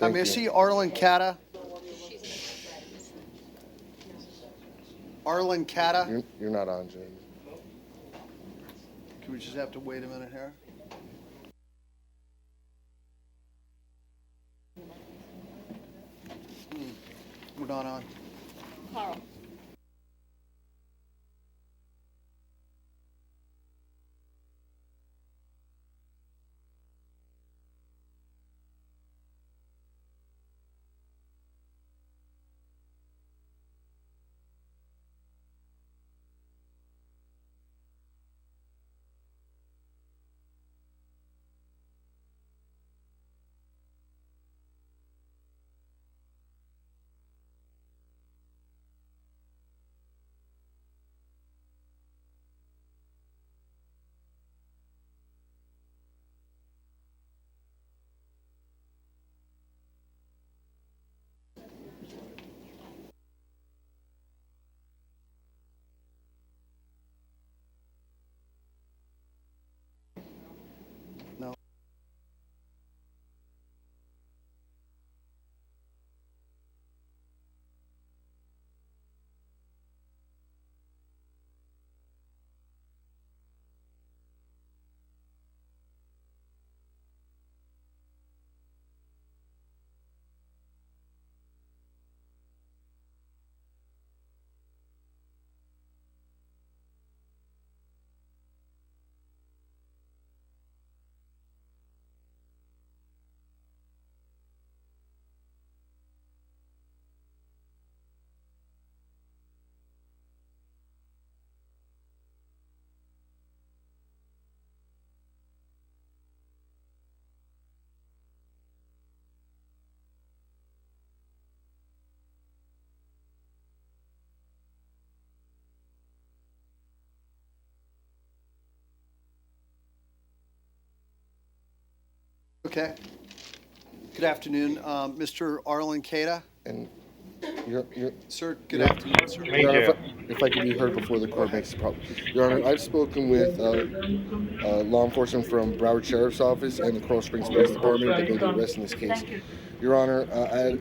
May I see Arlen Cata? Arlen Cata? You're not on, Judge. Can we just have to wait a minute here? We're not on. Carl. No. Okay. Good afternoon, Mr. Arlen Cata. And you're Sir, good afternoon, sir. Your Honor, if I could be heard before the court makes a problem. Your Honor, I've spoken with law enforcement from Broward Sheriff's Office and the Coral Springs Police Department that made the arrest in this case. Your Honor,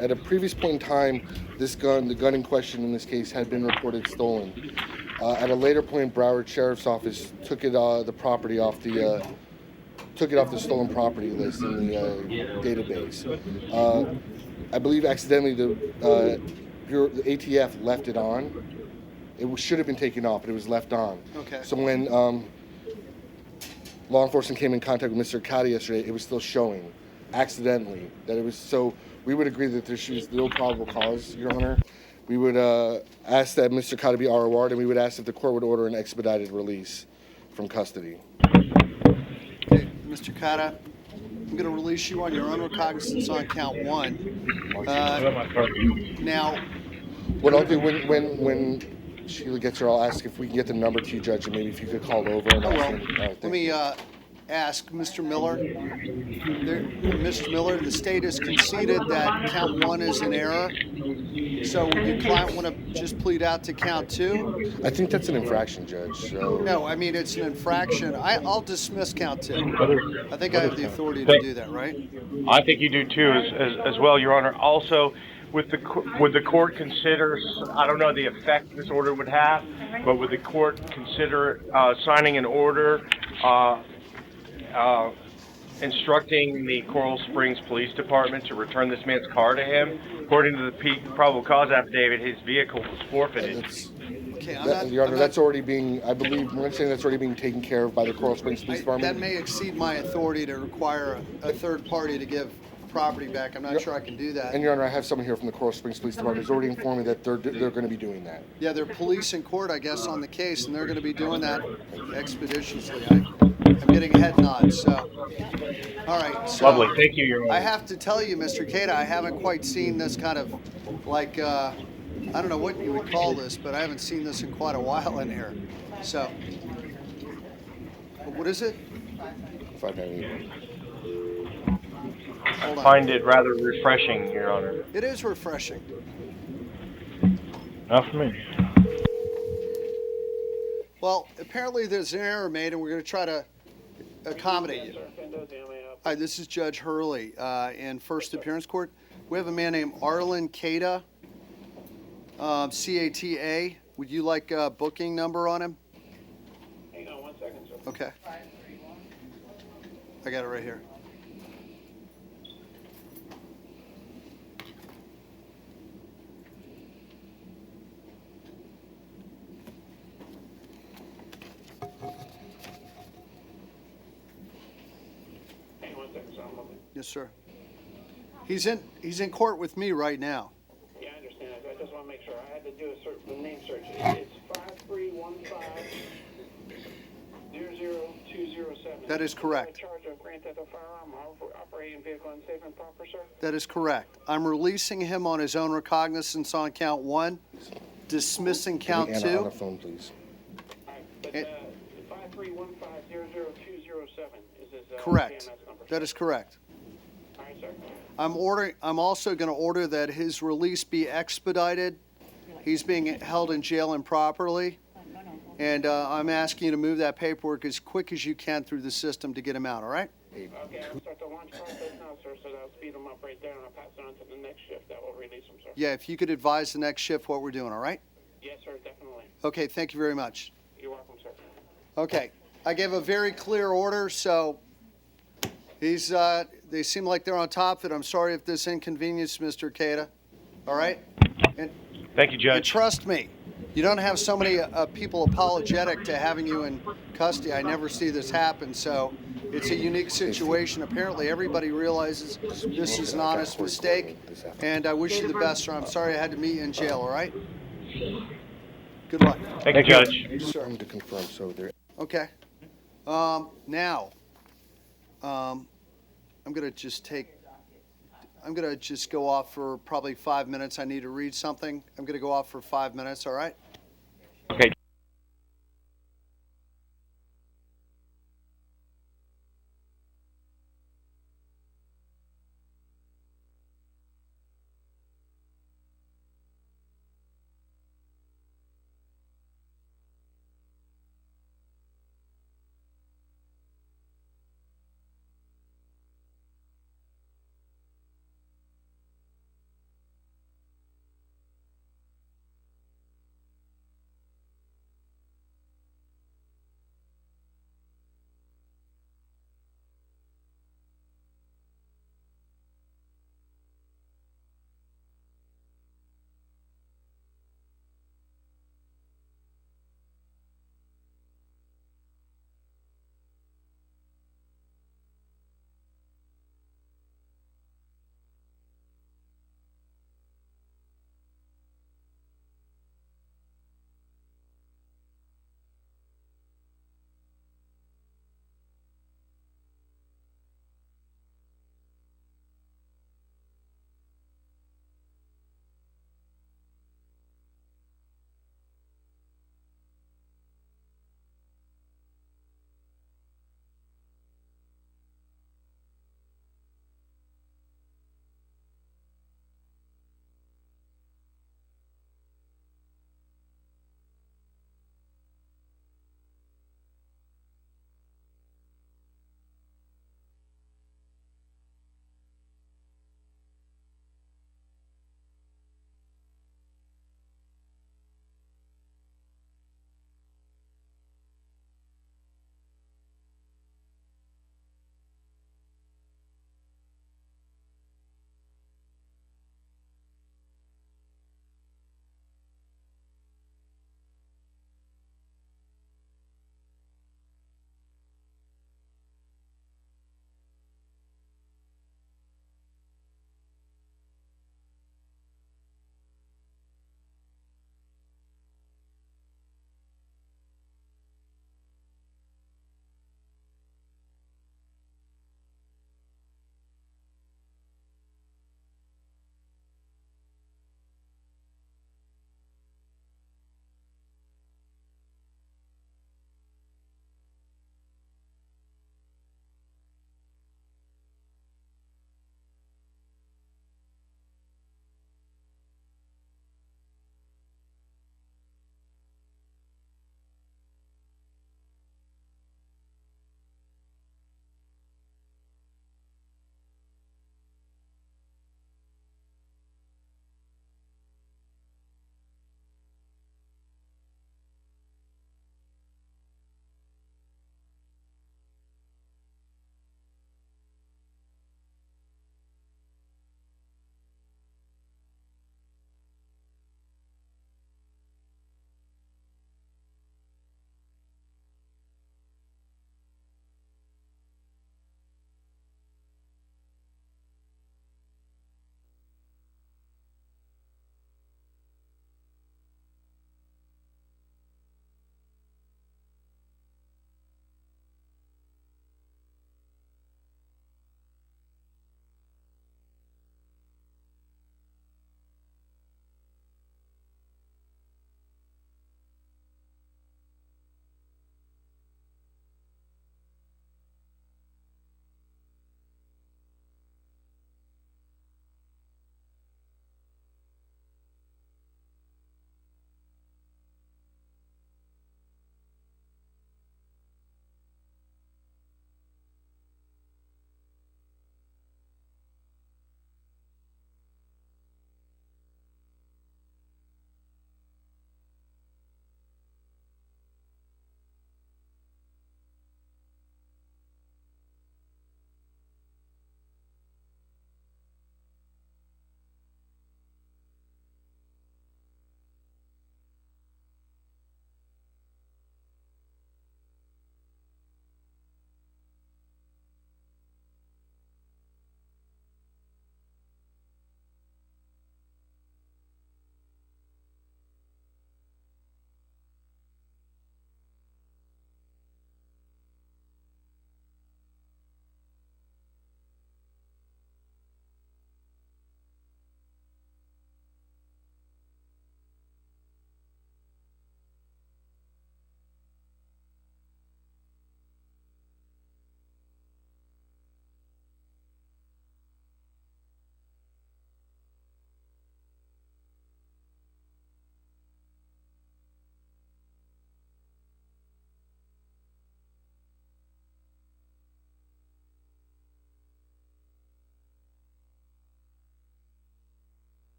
at a previous point in time, the gun in question in this case had been reported stolen. At a later point, Broward Sheriff's Office took the property off the stolen property list in the database. I believe accidentally the ATF left it on. It should have been taken off, but it was left on. Okay. So when law enforcement came in contact with Mr. Cata yesterday, it was still showing accidentally that it was. So we would agree that there was no probable cause, Your Honor. We would ask that Mr. Cata be ROR'd, and we would ask if the court would order an expedited release from custody. Okay, Mr. Cata, I'm going to release you on your own recognizance on count one. Now, What I'll do when Sheila gets here, I'll ask if we can get the number to you, Judge, and maybe if you could call over. And let me ask Mr. Miller. Mr. Miller, the state has conceded that count one is an error. So your client want to just plead out to count two? I think that's an infraction, Judge. So. No, I mean, it's an infraction. I'll dismiss count two. I think I have the authority to do that, right? I think you do too, as well, Your Honor. Also, would the court consider, I don't know the effect this order would have, but would the court consider signing an order instructing the Coral Springs Police Department to return this man's car to him? According to the probable cause affidavit, his vehicle was forfeited. Okay, Your Honor, that's already being, I believe, I'm saying that's already being taken care of by the Coral Springs Police Department. That may exceed my authority to require a third party to give property back. I'm not sure I can do that. And Your Honor, I have someone here from the Coral Springs Police Department who's already informed me that they're going to be doing that. Yeah, they're police in court, I guess, on the case, and they're going to be doing that expeditiously. I'm getting head nods, so. All right. So Lovely. Thank you, Your Honor. I have to tell you, Mr. Cata, I haven't quite seen this kind of, like, I don't know what you would call this, but I haven't seen this in quite a while in here. So, what is it? 598. Hold I on. find it rather refreshing, Your Honor. It is refreshing. Not for me. Well, apparently there's an error made, and we're going to try to accommodate you. Hi, this is Judge Hurley in First Appearance Court. We have a man named Arlen Cata, C-A-T-A. Would you like a booking number on him? Hang on 1 second, sir. Okay. I got it right here. Hang on 1 second, sir. I'm looking. Yes, sir. He's in court with me right now. Yeah, I understand. I just want to make sure. I had to do a search, the name search. It's 5315-00207. That is correct. Charge of grand theft of firearm, operating vehicle unsafe and proper, sir? That is correct. I'm releasing him on his own recognizance on count 1, dismissing count Anna 2. on the phone, please. All right, but It- 5315-00207 is his Correct. PMS number. That is correct. All right, sir. I'm also going to order that his release be expedited. He's being held in jail improperly. And I'm asking you to move that paperwork as quick as you can through the system to get him out, all right? Okay, I'll start the launch process now, sir, so that'll speed them up right there, and I'll pass it on to the next shift. That will release them, sir. Yeah, if you could advise the next shift what we're doing, all right? Yes, sir, definitely. Okay, thank you very much. You're welcome, sir. Okay, I gave a very clear order, so they seem like they're on top of it. I'm sorry if this inconvenienced Mr. Cata, all right? And Thank you, And Judge. trust me, you don't have so many people apologetic to having you in custody. I never see this happen, so it's a unique situation. Apparently, everybody realizes this is an honest mistake, and I wish you the best, sir. I'm sorry I had to meet you in jail, all right? Good luck. Thank you, Judge. Yes, sir. Trying to confirm, so there. Okay. Now, I'm gonna just go off for probably 5 minutes. I need to read something. I'm gonna go off for 5 minutes, all right? Okay.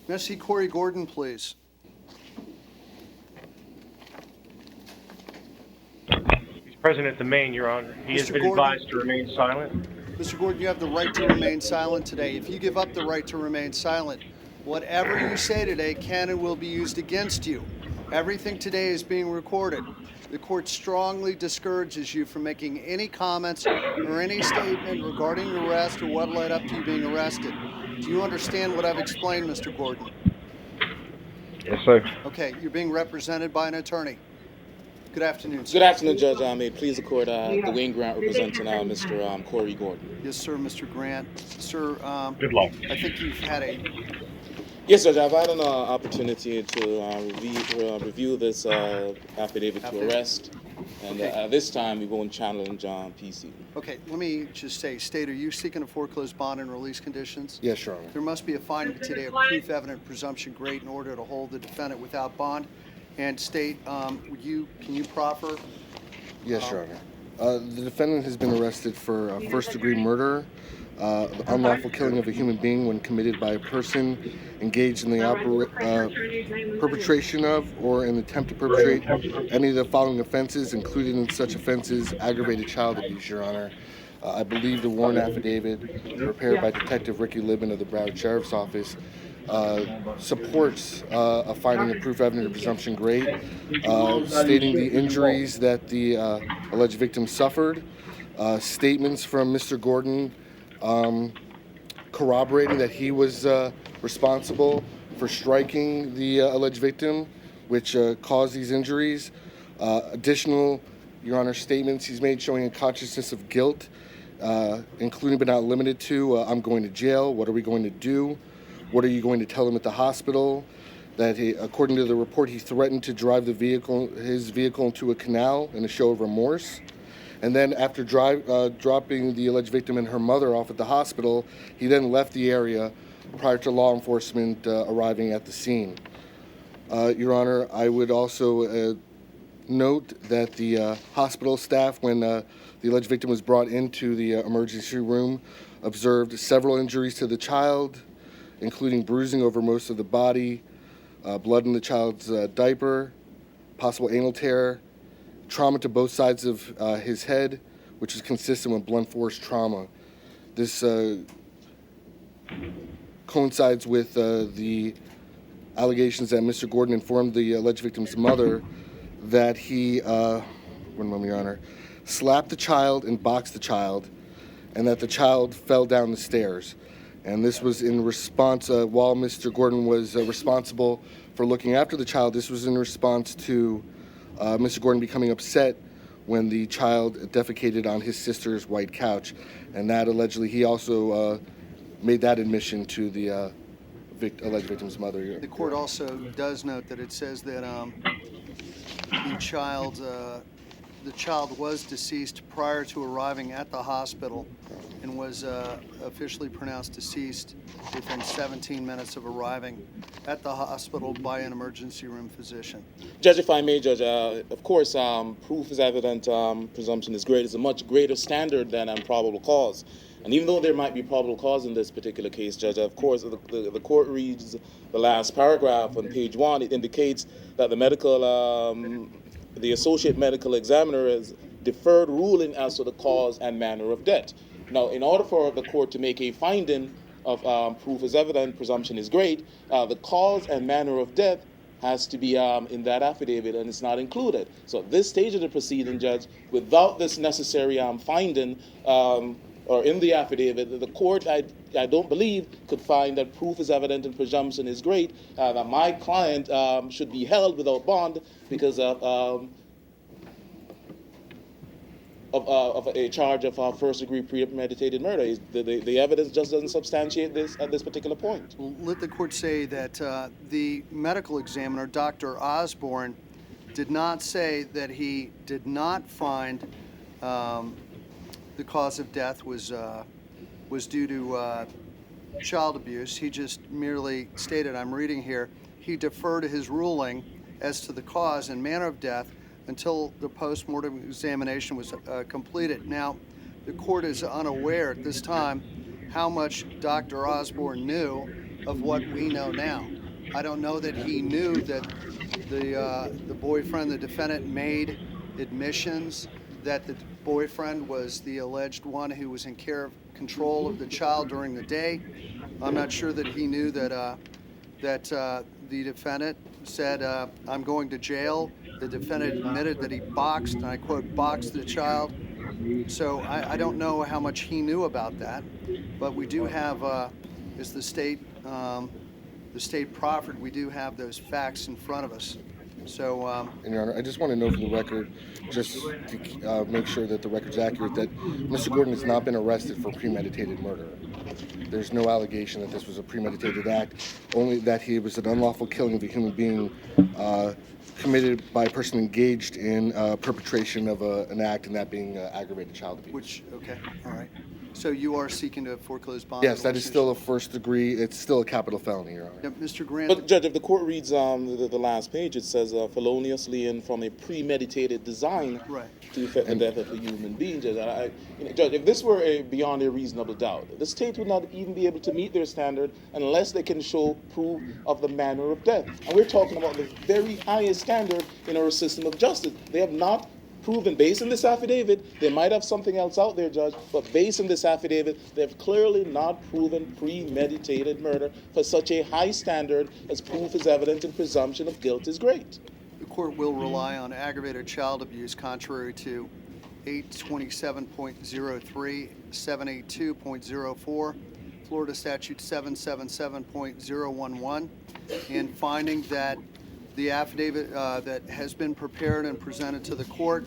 May I see Corey Gordon, please? He's present at the main, Your Honor. He has Mr. been Gordon? advised to remain silent. Mr. Gordon, you have the right to remain silent today. If you give up the right to remain silent, whatever you say today can and will be used against you. Everything today is being recorded. The court strongly discourages you from making any comments or any statement regarding your arrest or what led up to you being arrested. Do you understand what I've explained, Mr. Gordon? Yes, sir. Okay, you're being represented by an attorney. Good afternoon, sir. Good afternoon, Judge. May it please the court, Dwayne Grant representing Mr. Corey Gordon. Yes, sir, Mr. Grant. Sir, Good luck. I think you've had a Yes, Judge. I've had an opportunity to review this affidavit to arrest, and Okay. this time we won't challenge PC. Okay, let me just say, State, are you seeking a foreclosed bond and release conditions? Yes, Your Honor. There must be a finding today of proof evident presumption great in order to hold the defendant without bond. And State, can you proffer? Yes, Your Honor. The defendant has been arrested for first-degree murder, the unlawful killing of a human being when committed by a person engaged in the perpetration of or an attempt to perpetrate any of the following offenses, including in such offenses aggravated child abuse, Your Honor. I believe the warrant affidavit prepared by Detective Ricky Libben of the Broward Sheriff's Office supports a finding of proof evident of presumption great, stating the injuries that the alleged victim suffered, statements from Mr. Gordon corroborating that he was responsible for striking the alleged victim, which caused these injuries. Additional, Your Honor, statements he's made showing a consciousness of guilt, including but not limited to, I'm going to jail, what are we going to do? What are you going to tell him at the hospital? That he, according to the report, he threatened to drive his vehicle into a canal in a show of remorse. And then after dropping the alleged victim and her mother off at the hospital, he then left the area prior to law enforcement arriving at the scene. Your Honor, I would also note that the hospital staff, when the alleged victim was brought into the emergency room, observed several injuries to the child, including bruising over most of the body, blood in the child's diaper, possible anal tear, trauma to both sides of his head, which is consistent with blunt force trauma. This coincides with the allegations that Mr. Gordon informed the alleged victim's mother that he, one moment, Your Honor, slapped the child and boxed the child, and that the child fell down the stairs. And this was in response, while Mr. Gordon was responsible for looking after the child, this was in response to Mr. Gordon becoming upset when the child defecated on his sister's white couch. And that allegedly, he also made that admission to the alleged victim's mother. The court also does note that it says that the child was deceased prior to arriving at the hospital and was officially pronounced deceased within 17 minutes of arriving at the hospital by an emergency room physician. Judge, if I may, Judge, of course, proof is evident, presumption is great. It's a much greater standard than probable cause. And even though there might be probable cause in this particular case, Judge, of course, the court reads the last paragraph on page 1. It indicates that the associate medical examiner has deferred ruling as to the cause and manner of death. Now, in order for the court to make a finding of proof is evident, presumption is great, the cause and manner of death has to be in that affidavit, and it's not included. So at this stage of the proceeding, Judge, without this necessary finding or in the affidavit, the court, I don't believe, could find that proof is evident and presumption is great, that my client should be held without bond because of a charge of first-degree premeditated murder. The evidence just doesn't substantiate this at this particular point. Well, let the court say that the medical examiner, Dr. Osborne, did not say that he did not find the cause of death was due to child abuse. He just merely stated, I'm reading here, he deferred his ruling as to the cause and manner of death until the post-mortem examination was completed. Now, the court is unaware at this time how much Dr. Osborne knew of what we know now. I don't know that he knew that the boyfriend, the defendant, made admissions that the boyfriend was the alleged one who was in control of the child during the day. I'm not sure that he knew that the defendant said, "I'm going to jail." The defendant admitted that he boxed, and I quote, "boxed the child." So I don't know how much he knew about that, but we do have, as the state proffered, we do have those facts in front of us. So, And Your Honor, I just want to know for the record, just to make sure that the record's accurate, that Mr. Gordon has not been arrested for premeditated murder. There's no allegation that this was a premeditated act, only that he was an unlawful killing of a human being committed by a person engaged in perpetration of an act, and that being aggravated child abuse. okay, all right. So you are seeking to foreclose bond? Yes, that is still a first degree. It's still a capital felony, Your Honor. Yep, Mr. Grant. But Judge, if the court reads the last page, it says feloniously and from a premeditated design Right. to effect the death of a human being. Judge, Judge, if this were beyond a reasonable doubt, the state would not even be able to meet their standard unless they can show proof of the manner of death. And we're talking about the very highest standard in our system of justice. They have not proven, based on this affidavit, they might have something else out there, Judge, but based on this affidavit, they have clearly not proven premeditated murder for such a high standard as proof is evident and presumption of guilt is great. The court will rely on aggravated child abuse contrary to 827.03, 782.04, Florida Statute 777.011, in finding that the affidavit that has been prepared and presented to the court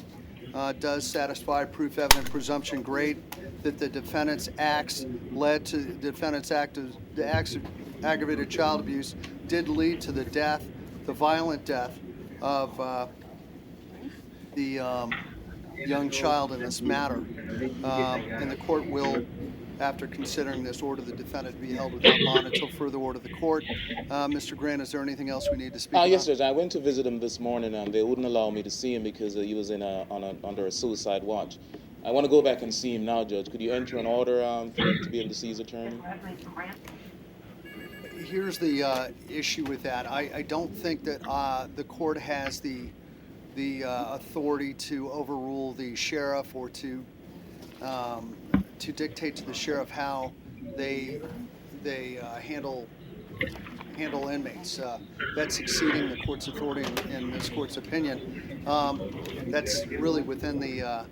does satisfy proof evident presumption great that the defendant's acts led to the defendant's the acts of aggravated child abuse did lead to the death, the violent death of the young child in this matter. And the court will, after considering this, order the defendant to be held without bond until further order of the court. Mr. Grant, is there anything else we need to speak about? Yes, Judge. I went to visit him this morning, and they wouldn't allow me to see him because he was under a suicide watch. I want to go back and see him now, Judge. Could you enter an order for him to be able to see his attorney? Here's the issue with that. I don't think that the court has the authority to overrule the sheriff or to dictate to the sheriff how they handle inmates. That's exceeding the court's authority in this court's opinion. That's really within the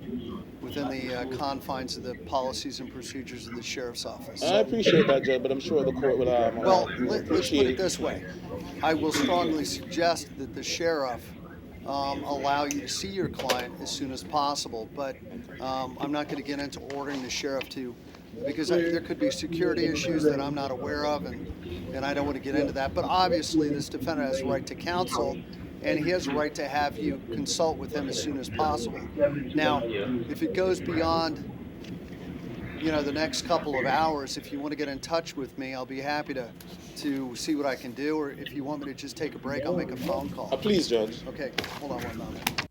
confines of the policies and procedures of the sheriff's office. I appreciate that, Judge, but I'm sure the court would Well, let's put it this way. I will strongly suggest that the sheriff allow you to see your client as soon as possible, but I'm not going to get into ordering the sheriff to, because there could be security issues that I'm not aware of, and I don't want to get into that. But obviously, this defendant has a right to counsel, and he has a right to have you consult with him as soon as possible. Now, if it goes beyond, the next couple of hours, if you want to get in touch with me, I'll be happy to see what I can do, or if you want me to just take a break, I'll make a phone call. Please, Judge. Okay, hold on one moment.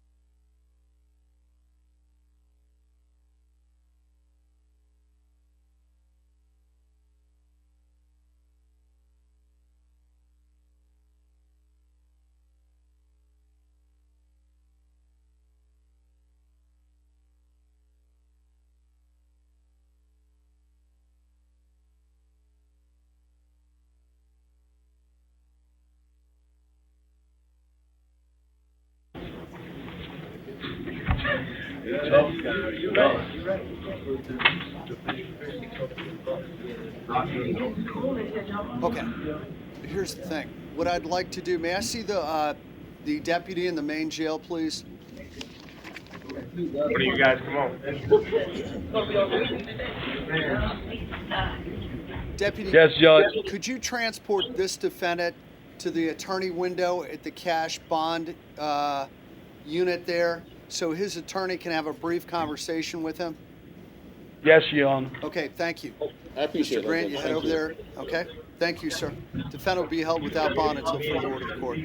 Okay, here's the thing. What I'd like to do, may I see the deputy in the main jail, please? What do you guys, come on. Deputy, Yes, Judge. could you transport this defendant to the attorney window at the cash bond unit there so his attorney can have a brief conversation with him? Yes, Your Honor. Okay, thank you. I appreciate Mr. that, Grant, Judge. you head Thank over there. Okay, thank you, sir. Defendant will be held without bond until further order of the court.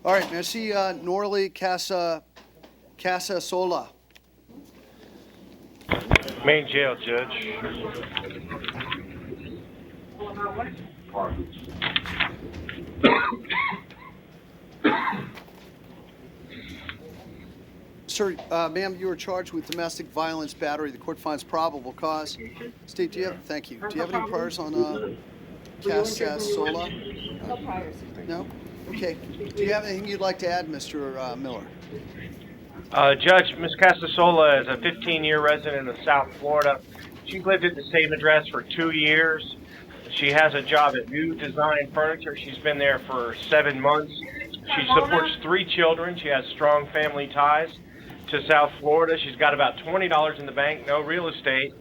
All right, may I see Norley Casasola? Main jail, Judge. Sir, ma'am, you were charged with domestic violence battery. The court finds probable cause. State, do you have, thank you. Do you have any priors on Casasola? No priors. No? Okay. Do you have anything you'd like to add, Mr. Miller? Judge, Ms. Casasola is a 15-year resident of South Florida. She's lived at the same address for 2 years. She has a job at New Design Furniture. She's been there for 7 months. She supports 3 children. She has strong family ties to South Florida. She's got about $20 in the bank, no real estate.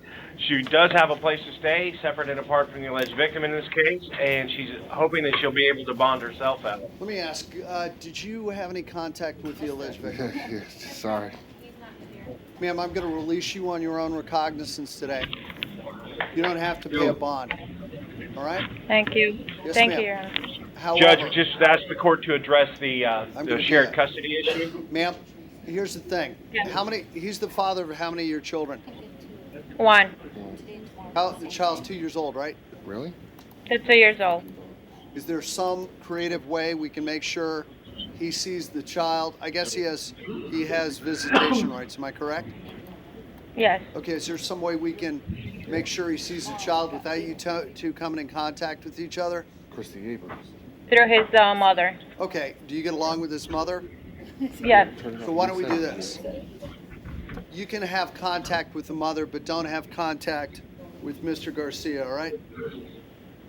She does have a place to stay, separate and apart from the alleged victim in this case, and she's hoping that she'll be able to bond herself out. Let me ask, did you have any contact with the alleged victim? Yes, sorry. Ma'am, I'm going to release you on your own recognizance today. You don't have to pay a bond. All right? Thank you. Yes, Thank ma'am. you, Your Honor. However, Judge, we just asked the court to address the gonna do shared that. custody issue. ma'am, here's the thing. Yeah. He's the father of how many of your children? 1 The child's 2 years old, right? Really? to 2 years old. Is there some creative way we can make sure he sees the child? I guess he has visitation rights, am I correct? Yes. Okay, is there some way we can make sure he sees the child without you two coming in contact with each other? Christy Abrams. Through his mother. Okay, do you get along with his mother? Yes. So why don't we do this? You can have contact with the mother, but don't have contact with Mr. Garcia, all right?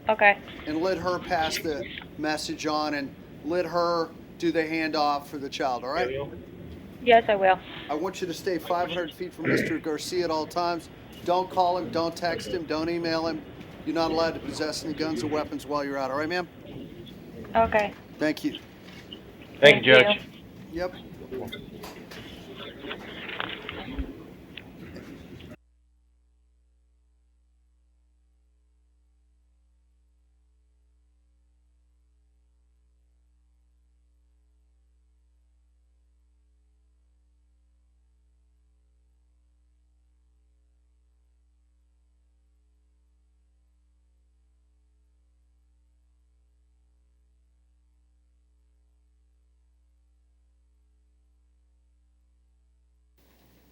Okay. And let her pass the message on and let her do the handoff for the child, all right? Yes, I will. I want you to stay 500 feet from Mr. Garcia at all times. Don't call him, don't text him, don't email him. You're not allowed to possess any guns or weapons while you're out, all right, ma'am? Okay. Thank you. Thank you, Judge. Yep.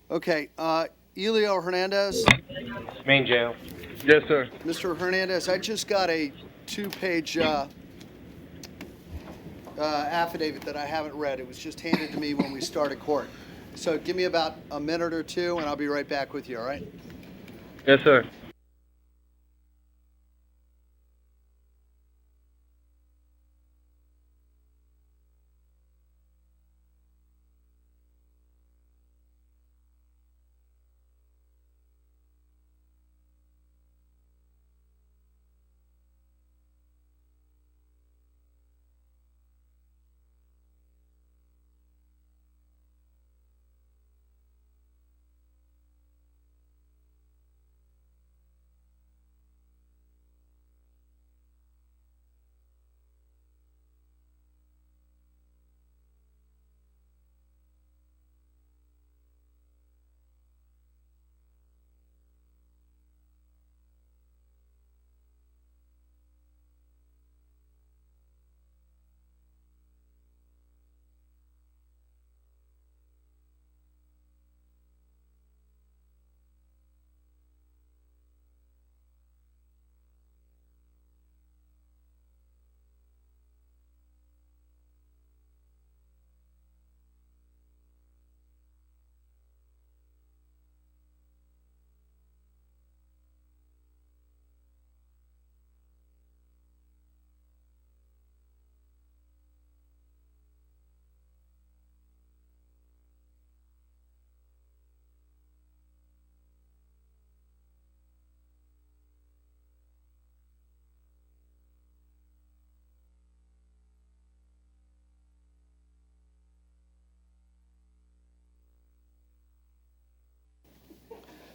Okay, Elio Hernandez. Main jail. Yes, sir. Mr. Hernandez, I just got a 2-page affidavit that I haven't read. It was just handed to me when we started court. So give me about a minute or two, and I'll be right back with you, all right? Yes, sir.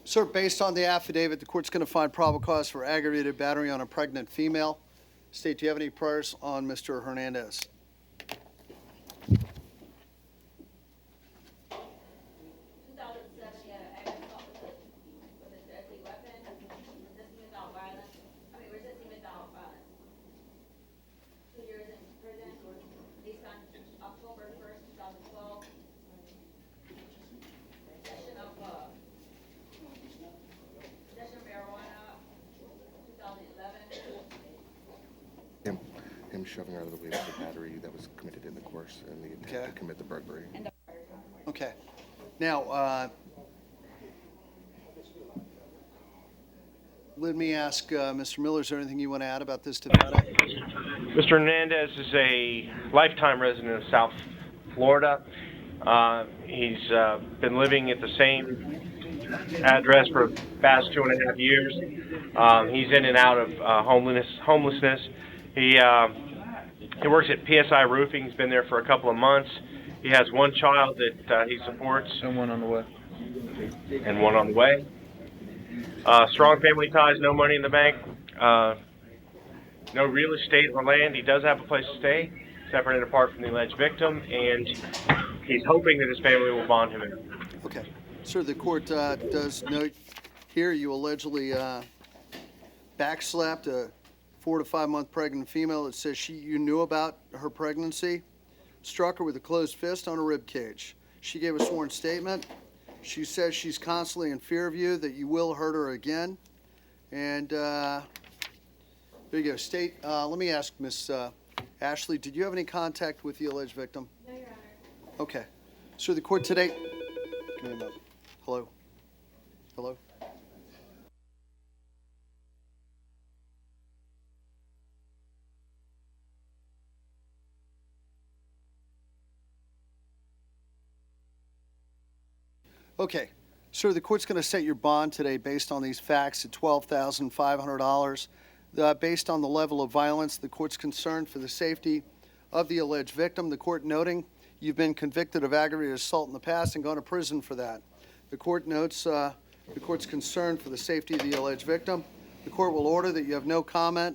Sir, based on the affidavit, the court's going to find probable cause for aggravated battery on a pregnant female. State, do you have any priors on Mr. Hernandez? him shoving her out of the way of the battery that was committed in the course and the intent Okay. to commit the burglary. Okay. Now, let me ask Mr. Miller, is there anything you want to add about this defendant? Mr. Hernandez is a lifetime resident of South Florida. He's been living at the same address for the past 2.5 years. He's in and out of homelessness. He works at PSI Roofing. He's been there for a couple of months. He has one child that he supports. And one on the way. And one on the way. Strong family ties, no money in the bank, no real estate or land. He does have a place to stay, separate and apart from the alleged victim, and he's hoping that his family will bond him in. Okay. Sir, the court does note here you allegedly backslapped a 4 to 5 month pregnant female that says you knew about her pregnancy, struck her with a closed fist on her rib cage. She gave a sworn statement. She says she's constantly in fear of you, that you will hurt her again. And there you go. State, let me ask Miss Ashley, did you have any contact with the alleged victim? No, Your Honor. Okay. Sir, the court today. Give me a moment. Hello? Hello? Okay. Sir, the court's going to set your bond today based on these facts at $12,500. Based on the level of violence, the court's concerned for the safety of the alleged victim. The court noting you've been convicted of aggravated assault in the past and gone to prison for that. The court notes the court's concerned for the safety of the alleged victim. The court will order that you have no contact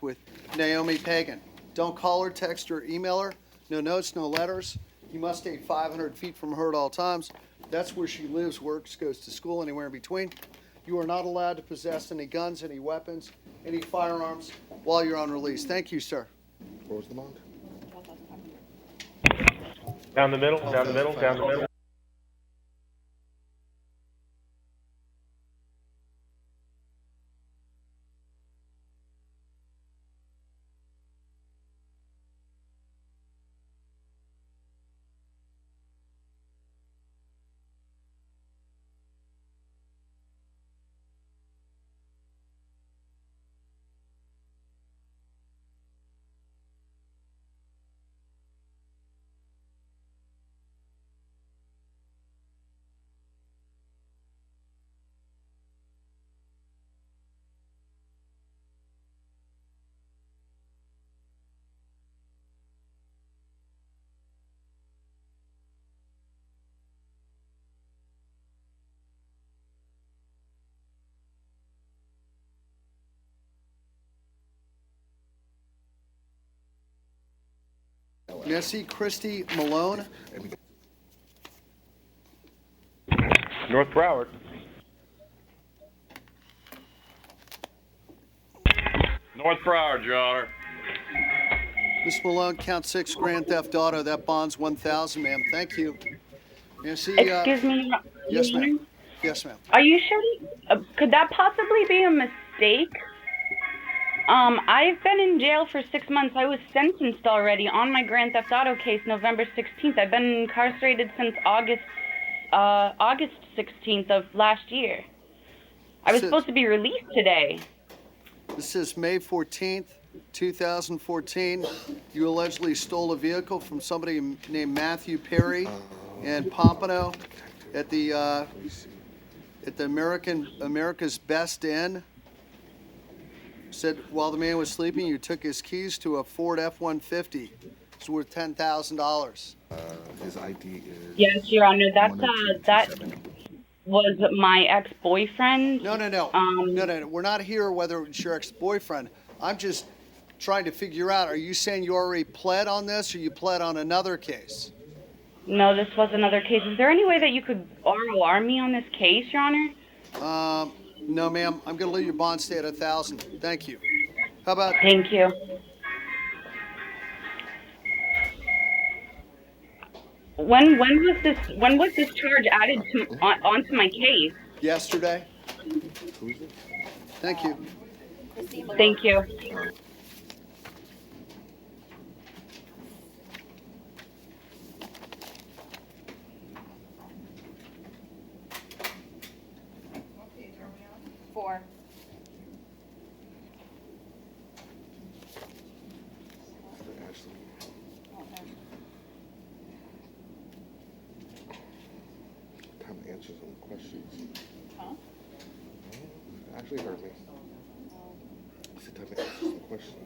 with Naomi Pagan. Don't call her, text her, email her. No notes, no letters. You must stay 500 feet from her at all times. That's where she lives, works, goes to school, anywhere in between. You are not allowed to possess any guns, any weapons, any firearms while you're on release. Thank you, sir. What was the bond? Down the middle, down the middle, down the middle. Nessie Christie Malone. North Broward. North Broward, Your Honor. Miss Malone, count 6, grand theft auto. That bond's $1,000, ma'am. Thank you. Nancy, Excuse me. yes, ma'am. Yes, ma'am. Are you sure? Could that possibly be a mistake? I've been in jail for 6 months. I was sentenced already on my Grand Theft Auto case November 16th. I've been incarcerated since August 16th of last year. I was supposed to be released today. This is May 14th, 2014. You allegedly stole a vehicle from somebody named Matthew Perry in Pompano at the America's Best Inn. Said while the man was sleeping, you took his keys to a Ford F-150. It's worth $10,000. His ID is... Yes, Your Honor. That 10227. was my ex-boyfriend. No. No. We're not here whether it's your ex-boyfriend. I'm just trying to figure out, are you saying you already pled on this or you pled on another case? No, this was another case. Is there any way that you could ROR me on this case, Your Honor? No, ma'am. I'm going to leave your bond stay at $1,000. Thank you. How about... Thank you. When was this charge added onto my case? Yesterday. Thank you. Thank you. answer some questions. Huh? Actually heard me. Sit down and answer some questions.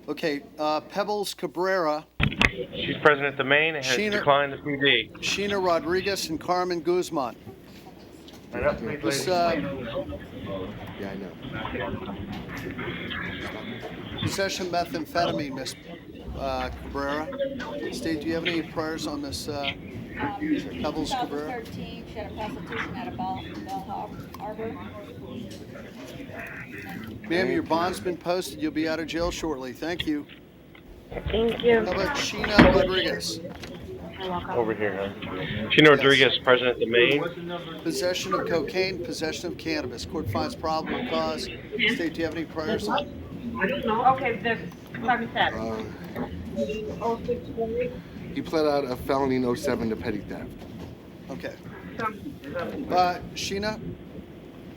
Okay, Pebbles Cabrera, She's present at the main and has Sheena- declined the PD. Sheena Rodriguez, and Carmen Guzman. Right up, please, This, ladies. Yeah, I know. possession of methamphetamine, Miss Cabrera. State, do you have any priors on this Pebbles Cabrera? 2013, she had a prostitution at a Bell Harbor. Ma'am, your bond's been posted. You'll be out of jail shortly. Thank you. Thank you. How about Sheena Rodriguez? Over here, huh? Sheena Rodriguez, present at the main. Possession of cocaine, possession of cannabis. Court finds probable cause. State, do you have any priors on? Okay, the set. He pled out a felony in 07 to petty theft. Okay. Sheena,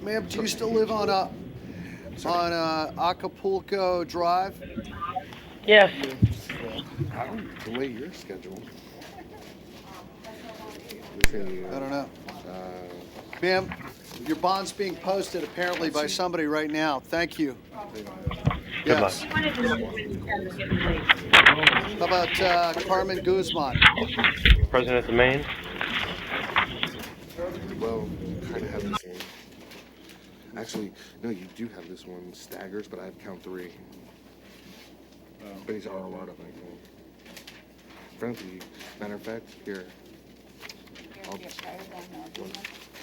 ma'am, do you still live on Acapulco Drive? Yes. I don't delay your schedule. I don't know. Ma'am, your bond's being posted apparently by somebody right now. Thank you. Good luck. Yes. How about Carmen Guzman? Present at the main. Well, you kind of have the same. Actually, no, you do have this one staggers, but I have count 3. But he's all out of my thing. Frankly, matter of fact, here.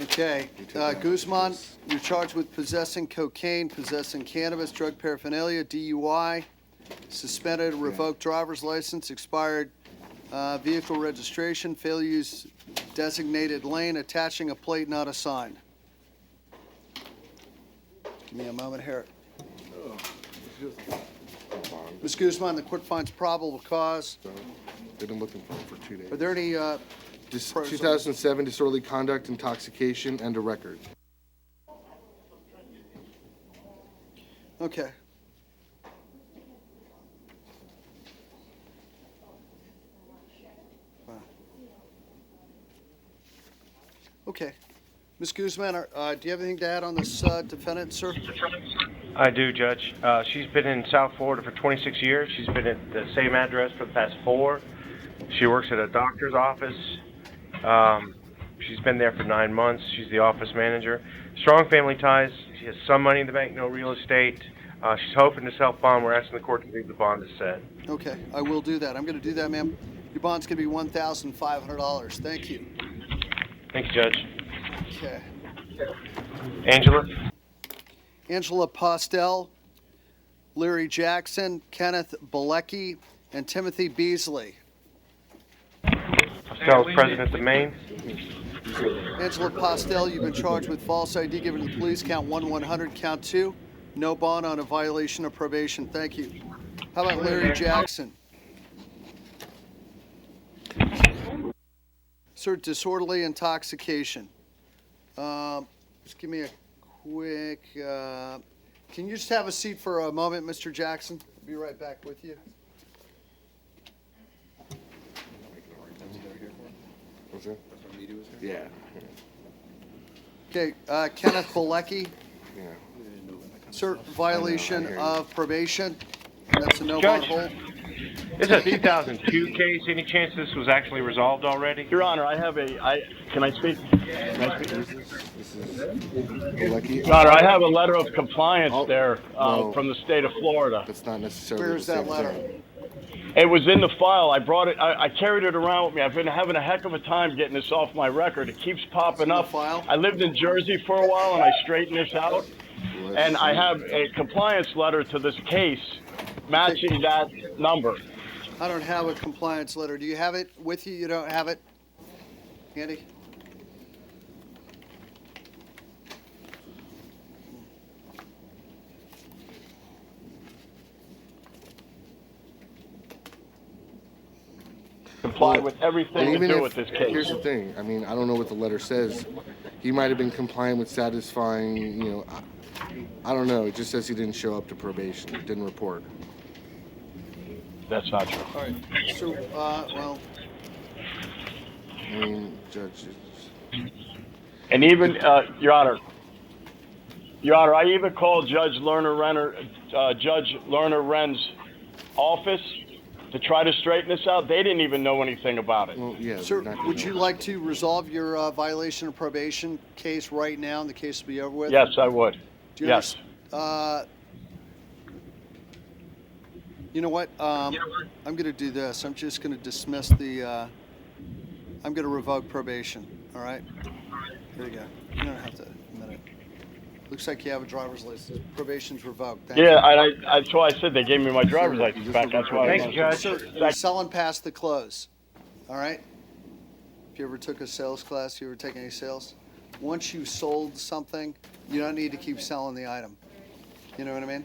Okay. Guzman, you're charged with possessing cocaine, possessing cannabis, drug paraphernalia, DUI, suspended, revoked driver's license, expired vehicle registration, failure to use designated lane, attaching a plate not assigned. Give me a moment here. Ms. Guzman, the court finds probable cause. So, they've been looking for him for 2 days. Are there any 2007 disorderly conduct, intoxication, and a record. Okay. Wow. Okay. Ms. Guzman, do you have anything to add on this defendant, sir? I do, Judge. She's been in South Florida for 26 years. She's been at the same address for the past 4. She works at a doctor's office. She's been there for 9 months. She's the office manager. Strong family ties. She has some money in the bank, no real estate. She's hoping to self-bond. We're asking the court to leave the bond as set. Okay, I will do that. I'm going to do that, ma'am. Your bond's going to be $1,500. Thank you. Thank you, Judge. Okay. Angela? Postel, Larry Jackson, Kenneth Bilecki, and Timothy Beasley. Postel is present at the main. Angela Postel, you've been charged with false ID given to the police. Count 100. Count 2. No bond on a violation of probation. Thank you. How about Larry Jackson? Sir, disorderly intoxication. Just give me a quick. Can you just have a seat for a moment, Mr. Jackson? I'll be right back with you. What's that? Yeah. Okay, Kenneth Bilecki. Yeah. Sir, violation I hear you. of probation. That's a no bond Judge. hold. This is a 2002 case. Any chance this was actually resolved already? Your Honor, can I speak? This is Bilecki. Your Honor, I have a letter of compliance Oh, there no. from the state of Florida. That's not necessarily Where's the that same letter? thing. It was in the file. I brought it. I carried it around with me. I've been having a heck of a time getting this off my record. It keeps popping in the up. file? I lived in Jersey for a while, and I straightened this out. And I have a compliance letter to this case matching that number. I don't have a compliance letter. Do you have it with you? You don't have it? Andy? complied Well, with everything and to even do if, with this here's case. the thing. I mean, I don't know what the letter says. He might have been compliant with satisfying, I don't know. It just says he didn't show up to probation, didn't report. That's not true. All right. So, well, I mean, Judge, And even, Your Honor, I even called Judge Lerner Wren's office to try to straighten this out. They didn't even know anything about it. well, yeah. sir, they're not gonna would know. you like to resolve your violation of probation case right now, and the case will be over with? Yes, I would. Do you Yes. You know what? I'm going to do this. I'm just going to dismiss the. I'm going to revoke probation. All right. Here you go. You don't have to admit it. Looks like you have a driver's license. Probation's revoked. Thank you. Yeah, that's why I said they gave me my driver's license just back. a That's why. Thanks, Judge. Sir, you're selling past the close. All right. If you ever took a sales class, you ever take any sales? Once you sold something, you don't need to keep selling the item. You know what I mean?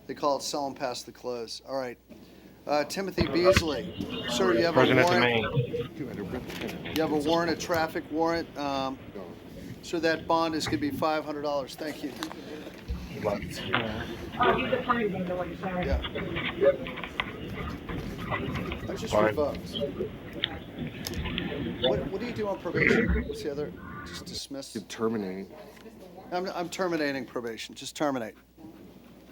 They call it selling past the close. All right. Timothy Beasley, sir, you have President a of warrant. Maine. You have a warrant, a traffic warrant. So that bond is going to be $500. Thank you. Yeah. I just Fine. revoked. What do you do on probation? What's the other? Just dismiss. Terminating. I'm terminating probation. Just terminate.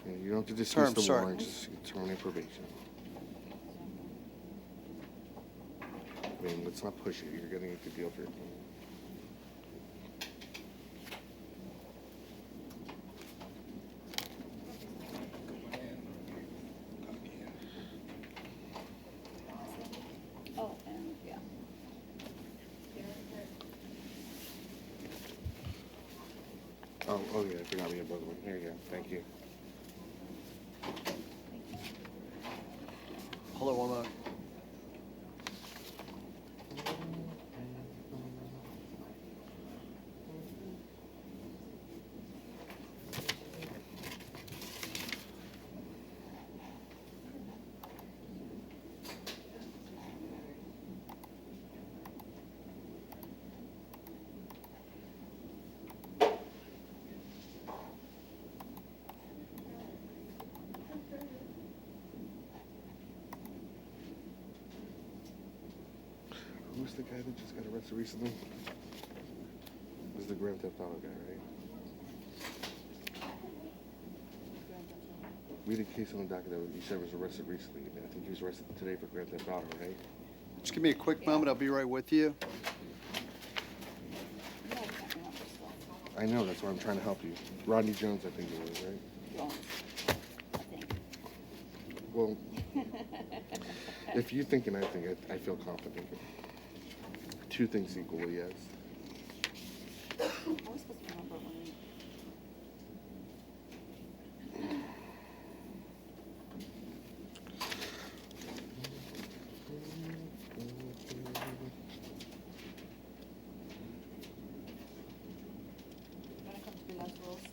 Yeah, you don't have to dismiss the Sorry. warrant. Just terminate probation. I mean, let's not push it. You're getting a good deal for it. Oh, and, yeah. Oh yeah, I forgot we had both of them. Here you go. Thank you. Hold on one moment. Who's the guy that just got arrested recently? This is the Grand Theft Auto guy, right? We had a case on the docket that you said was arrested recently. I think he was arrested today for Grand Theft Auto, right? Just give me a quick moment. I'll be right with you. I know, that's why I'm trying to help you. Rodney Jones, I think it was, right? Jones, I think. Well, if you think and I think, I feel confident. Two things equally, yes. I was supposed to remember when. When it comes to the last roast,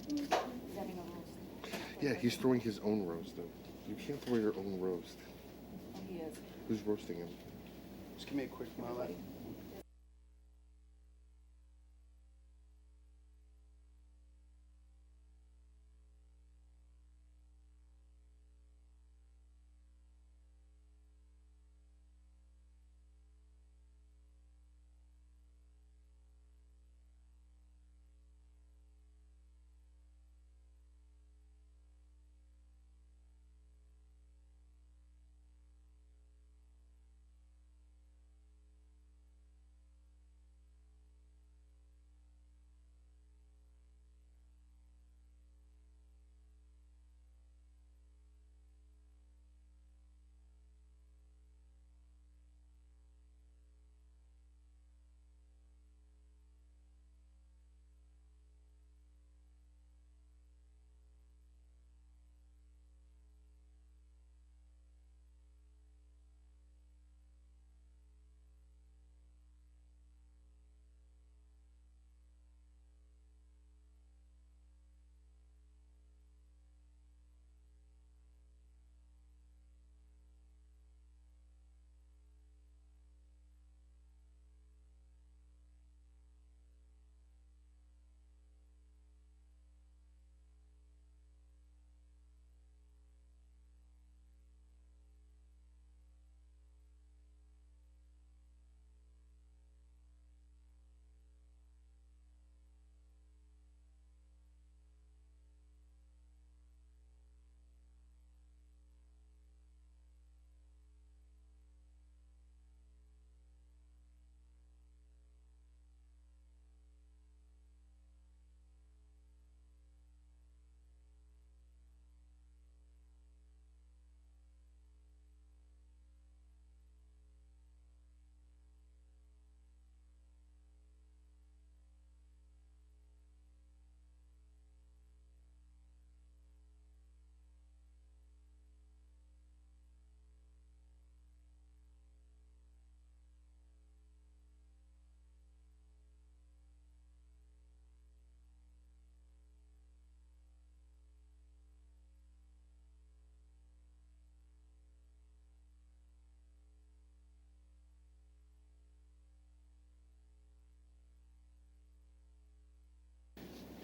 he's having a roast. Yeah, he's throwing his own roast, though. You can't throw your own roast. Oh, he is. Who's roasting him? Just give me a quick moment.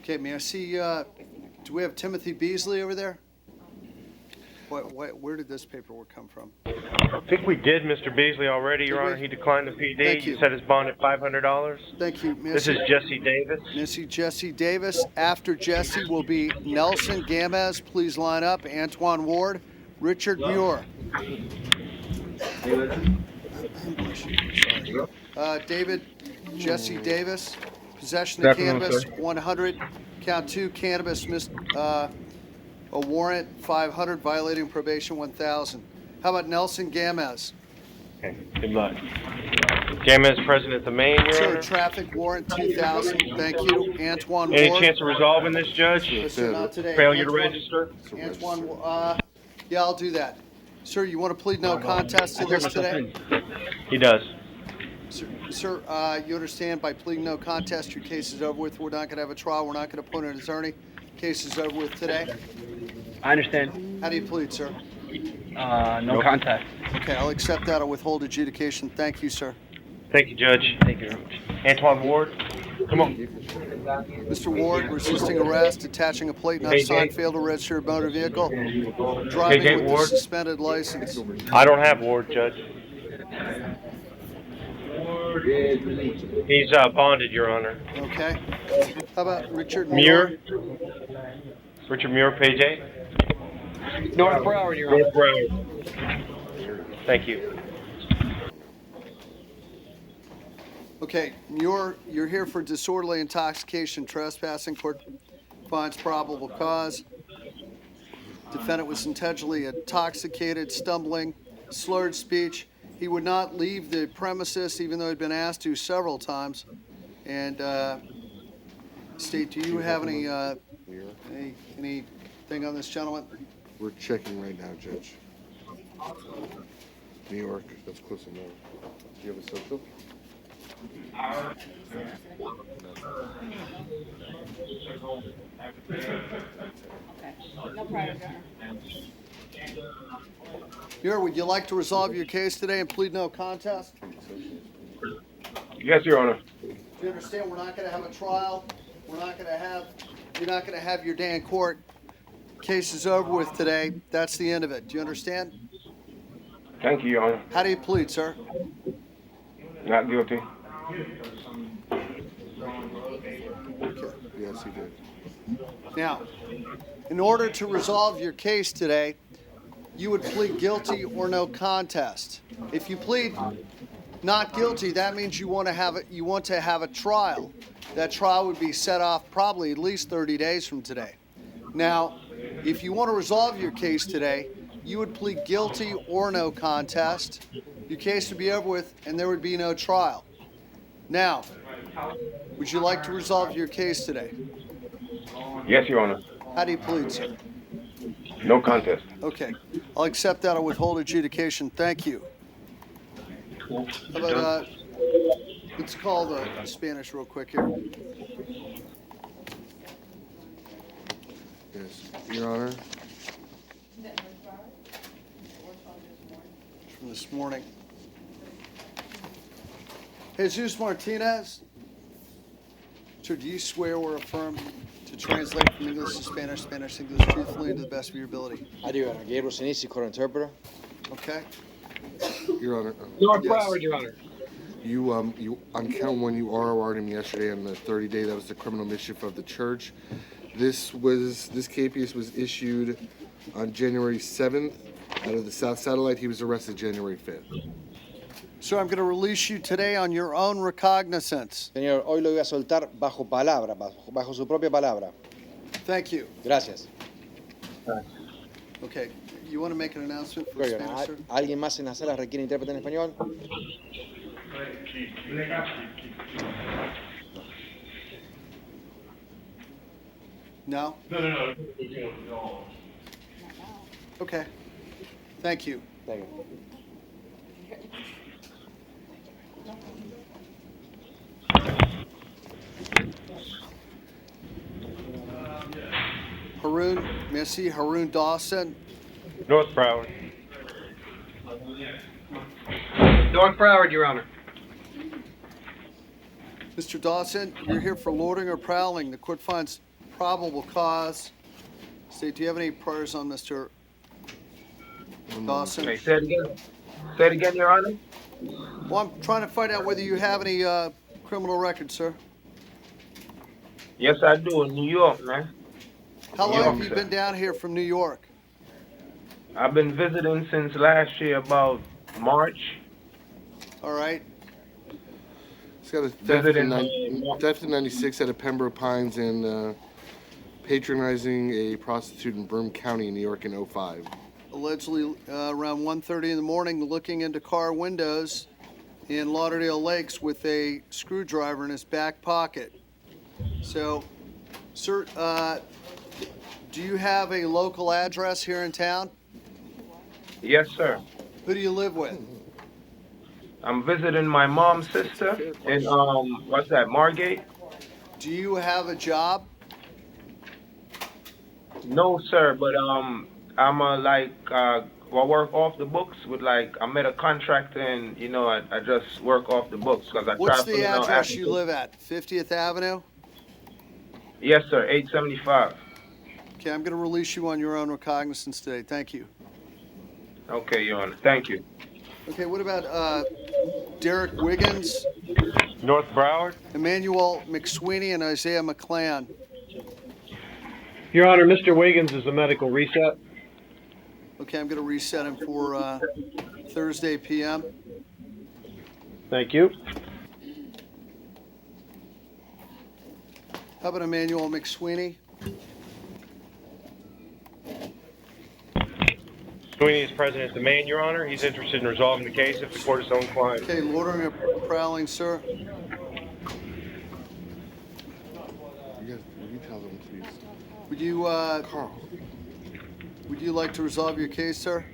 Okay, may I see, do we have Timothy Beasley over there? Where did this paperwork come from? I think we did Mr. Beasley already, Your Did we? Honor. He declined the PD. Thank you. You set his bond at $500. Thank you, This is Jesse Davis. Missy Jesse Davis. After Jesse will be Nelson Gamez. Please line up. Antoine Ward. Richard Muir. David Jesse Davis. Possession of Good afternoon, cannabis, sir. 100. Count 2, cannabis, a warrant, 500. Violating probation, 1,000. How about Nelson Gamez? Okay, good luck. Gamez present at the main, Your Sir, Honor. traffic warrant, 2,000. Thank you. Antoine Any Ward. chance of resolving this, Judge? Yes, sir, not today. Failure to Antoine- register? Antoine, yeah, I'll do that. Sir, you want to plead no contest to this today? He does. Sir, you understand by pleading no contest, your case is over with. We're not going to have a trial. We're not going to appoint an attorney. Case is over with today. I understand. How do you plead, sir? No contest. Okay, I'll accept that. I'll withhold adjudication. Thank you, sir. Thank you, Judge. Thank you very much. Antoine Ward, come on. Mr. Ward, resisting arrest, attaching a plate not signed, failed to register a motor vehicle, driving with a Ward. suspended license. I don't have Ward, Judge. He's bonded, Your Honor. Okay. How about Richard Muir? Richard Muir, page 8. North Broward, Your Honor. North Broward. Thank you. Okay, you're here for disorderly intoxication, trespassing. Court finds probable cause. Defendant was intentionally intoxicated, stumbling, slurred speech. He would not leave the premises even though he'd been asked to several times. And State, do you have anything on this gentleman? We're checking right now, Judge. New York, that's close enough. Do you have a social? No prior, Your Honor. Here, would you like to resolve your case today and plead no contest? Yes, Your Honor. Do you understand we're not going to have a trial? You're not going to have your day in court. Case is over with today. That's the end of it. Do you understand? Thank you, Your Honor. How do you plead, sir? Not guilty. Okay. Yes, he did. Now, in order to resolve your case today, you would plead guilty or no contest. If you plead not guilty, that means you want to have a trial. That trial would be set off probably at least 30 days from today. Now, if you want to resolve your case today, you would plead guilty or no contest. Your case would be over with and there would be no trial. Now, would you like to resolve your case today? Yes, Your Honor. How do you plead, sir? No contest. Okay, I'll accept that. I'll withhold adjudication. Thank you. How about, let's call the Spanish real quick here. Yes, Your Honor. From this morning. Jesus Martinez. Sir, do you swear or affirm to translate from English to Spanish, Spanish to English truthfully and to the best of your ability? I do, Your Honor. Gabriel Sinisi, court interpreter. Okay? Your Honor. North Yes. Broward, Your Honor. You on count one, you ROR'd him yesterday on the 30-day. That was the criminal mischief of the church. This capias was issued on January 7th out of the South Satellite. He was arrested January 5th. Sir, I'm going to release you today on your own recognizance. Señor, hoy lo voy a soltar bajo palabra, bajo su propia palabra. Thank you. Gracias. Okay, you want to make an announcement for Sure, Your Spanish, Honor. sir? ¿Alguien más en la sala requiere intérprete en español? No? No. Okay. Thank you. Thank you. Haroon, may I see Haroon Dawson? North Broward. North Broward, Your Honor. Mr. Dawson, you're here for loitering or prowling. The court finds probable cause. State, do you have any priors on Mr. Dawson? Okay, say it again. Say it again, Your Honor. Well, I'm trying to find out whether you have any criminal record, sir. Yes, I do, in New York, man. How long New have York, you sir. been down here from New York? I've been visiting since last year, about March. All right. He's got a theft Visiting in 96 at a Pembroke Pines and patronizing a prostitute in Broome County, New York in 05. Allegedly around 1:30 in the morning, looking into car windows in Lauderdale Lakes with a screwdriver in his back pocket. So, sir, do you have a local address here in town? Yes, sir. Who do you live with? I'm visiting my mom's sister in, what's that, Margate? Do you have a job? No, sir, but, I'm I work off the books with I met a contractor and, I just work off the books because I What's try the to, address you live at? 50th Avenue? Yes, sir, 875. Okay, I'm going to release you on your own recognizance today. Thank you. Okay, Your Honor. Thank you. Okay, what about Derek Wiggins, North Broward? Emmanuel McSweeney, and Isaiah McClan? Your Honor, Mr. Wiggins is a medical reset. Okay, I'm going to reset him for Thursday p.m. Thank you. How about Emmanuel McSweeney? Sweeney is present at the main, Your Honor. He's interested in resolving the case if the court is so inclined. Okay, loitering or prowling, sir. Will you tell them, please? Would you Carl. would you like to resolve your case, sir?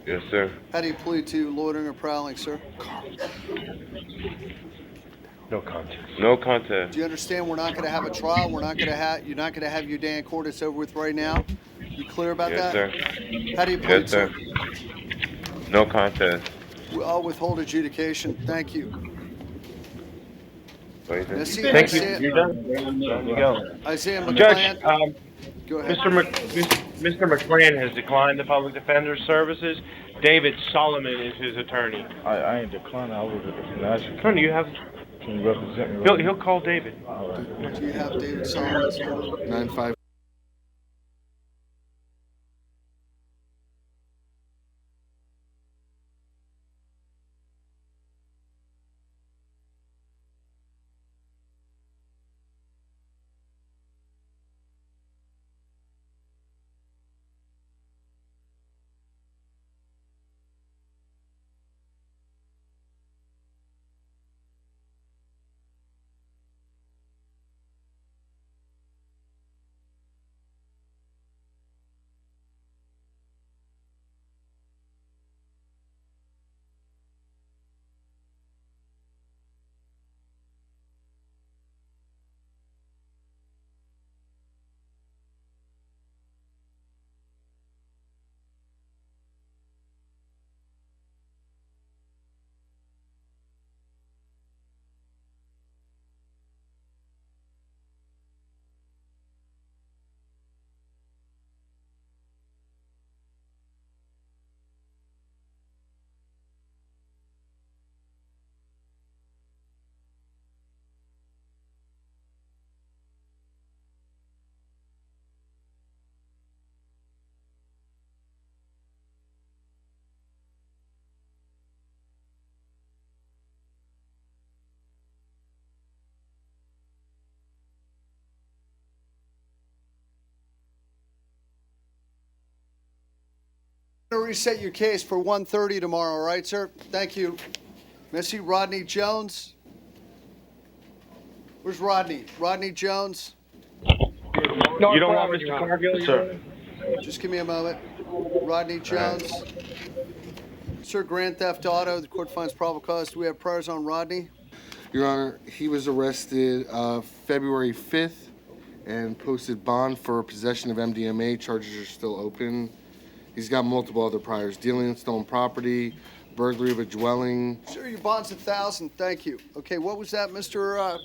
Yes, sir. How do you plead to loitering or prowling, sir? No contest. No contest. Do you understand we're not going to have a trial? We're not going to have you're not going to have your day in court. It's over with right now. You clear about Yes, that? sir. How do you plead, Yes, sir. No contest. I'll withhold adjudication. Thank you. What do you think? Merci, Thank you. Isaiah, You're done. There you go. Isaiah Judge, McClan. Go ahead. Mr. McCran has declined the public defender's services. David Solomon is his attorney. I ain't declining. I was a Attorney, you have. Can you represent me? He'll call David. Do you have David Solomon's number? 95. I'm going to reset your case for 1:30 tomorrow, all right, sir? Thank you. Missy, Rodney Jones. Where's Rodney? Rodney Jones? You don't want Mr. Cargill, sir? Just give me a moment. Rodney Jones. Sir, grand theft auto. The court finds probable cause. Do we have priors on Rodney? Your Honor, he was arrested February 5th and posted bond for possession of MDMA. Charges are still open. He's got multiple other priors: dealing in stolen property, burglary of a dwelling. Sir, your bond's $1,000. Thank you. Okay, what was that, Mr.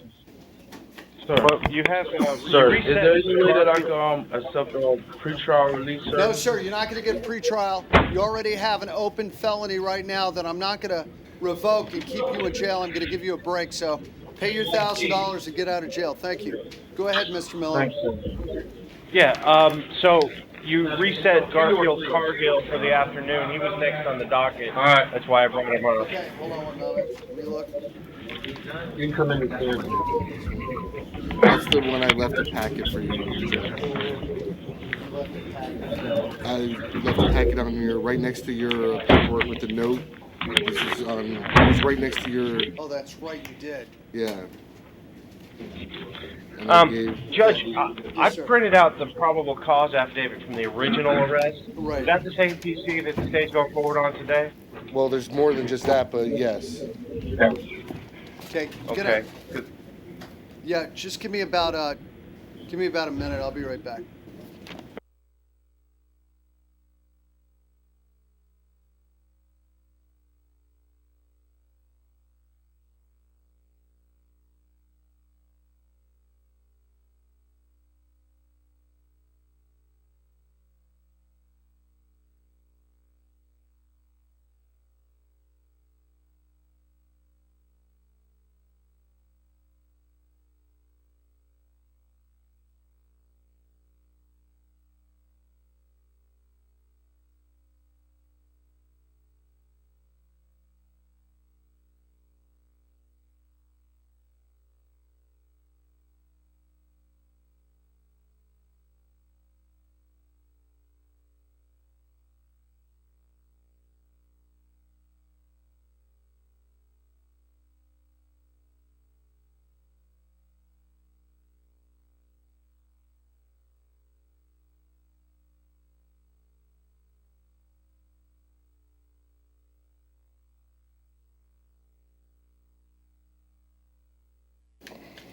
But you have, Sir, you is there reset any way that I Garfield. can accept a pretrial release, sir? No, sir, you're not going to get a pretrial. You already have an open felony right now that I'm not going to revoke and keep you in jail. I'm going to give you a break. So pay your $1,000 and get out of jail. Thank you. Go ahead, Mr. Miller. Thanks, sir. Yeah, so you reset Garfield Cargill for the afternoon. He was next on the docket. All right. That's why I brought him up. Okay, hold on one moment. Let me look. You can come in the clear. That's the one I left a packet for you, Joe. I left a packet on your right next to your paperwork with the note. This is on. It's right next to your. Oh, that's right, you did. Yeah. And I gave, Judge, I sir. printed out the probable cause affidavit from the original arrest. Right. Is that the same PC that the state's going forward on today? well, there's more than just that, but yes. Okay, get Okay. it. Yeah, just give me about a minute. I'll be right back.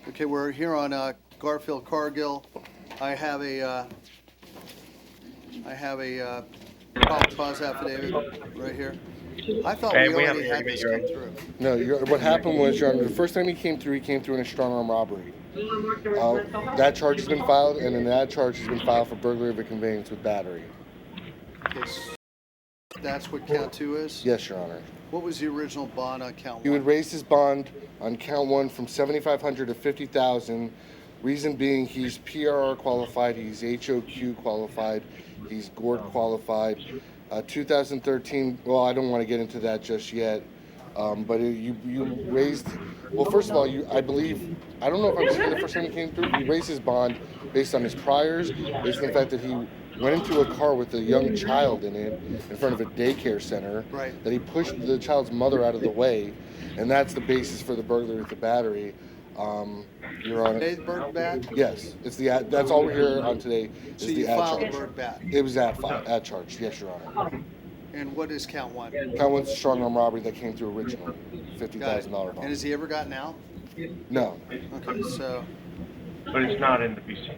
Okay, we're here on Garfield Cargill. I have a probable cause affidavit right here. I thought Hey, we we have already it. had this You're come right. through. No, what happened was, Your Honor, the first time he came through in a strong arm robbery. That charge has been filed, and then that charge has been filed for burglary of a conveyance with battery. Okay, that's what count 2 is? Yes, Your Honor. What was the original bond on count 1? He would raise his bond on count 1 from $7,500 to $50,000. Reason being, he's PRR qualified, he's HOQ qualified, he's GORD qualified. 2013. Well, I don't want to get into that just yet. But you raised. Well, first of all, I believe. I don't know if I was here the first time he came through. He raised his bond based on his priors, based on the fact that he went into a car with a young child in it in front of a daycare center. Right. That he pushed the child's mother out of the way, and that's the basis for the burglary with the battery. Your Honor. Today's Berg bat? Yes, it's the. That's all we're here on today. So Is you the ad filed charge. Berg bat. It was ad charge. Yes, Your Honor. And what is count 1? Count 1's a strong arm robbery that came through originally. Got it. $50,000 bond. And has he ever gotten out? No. Okay, so, But it's not in the PC.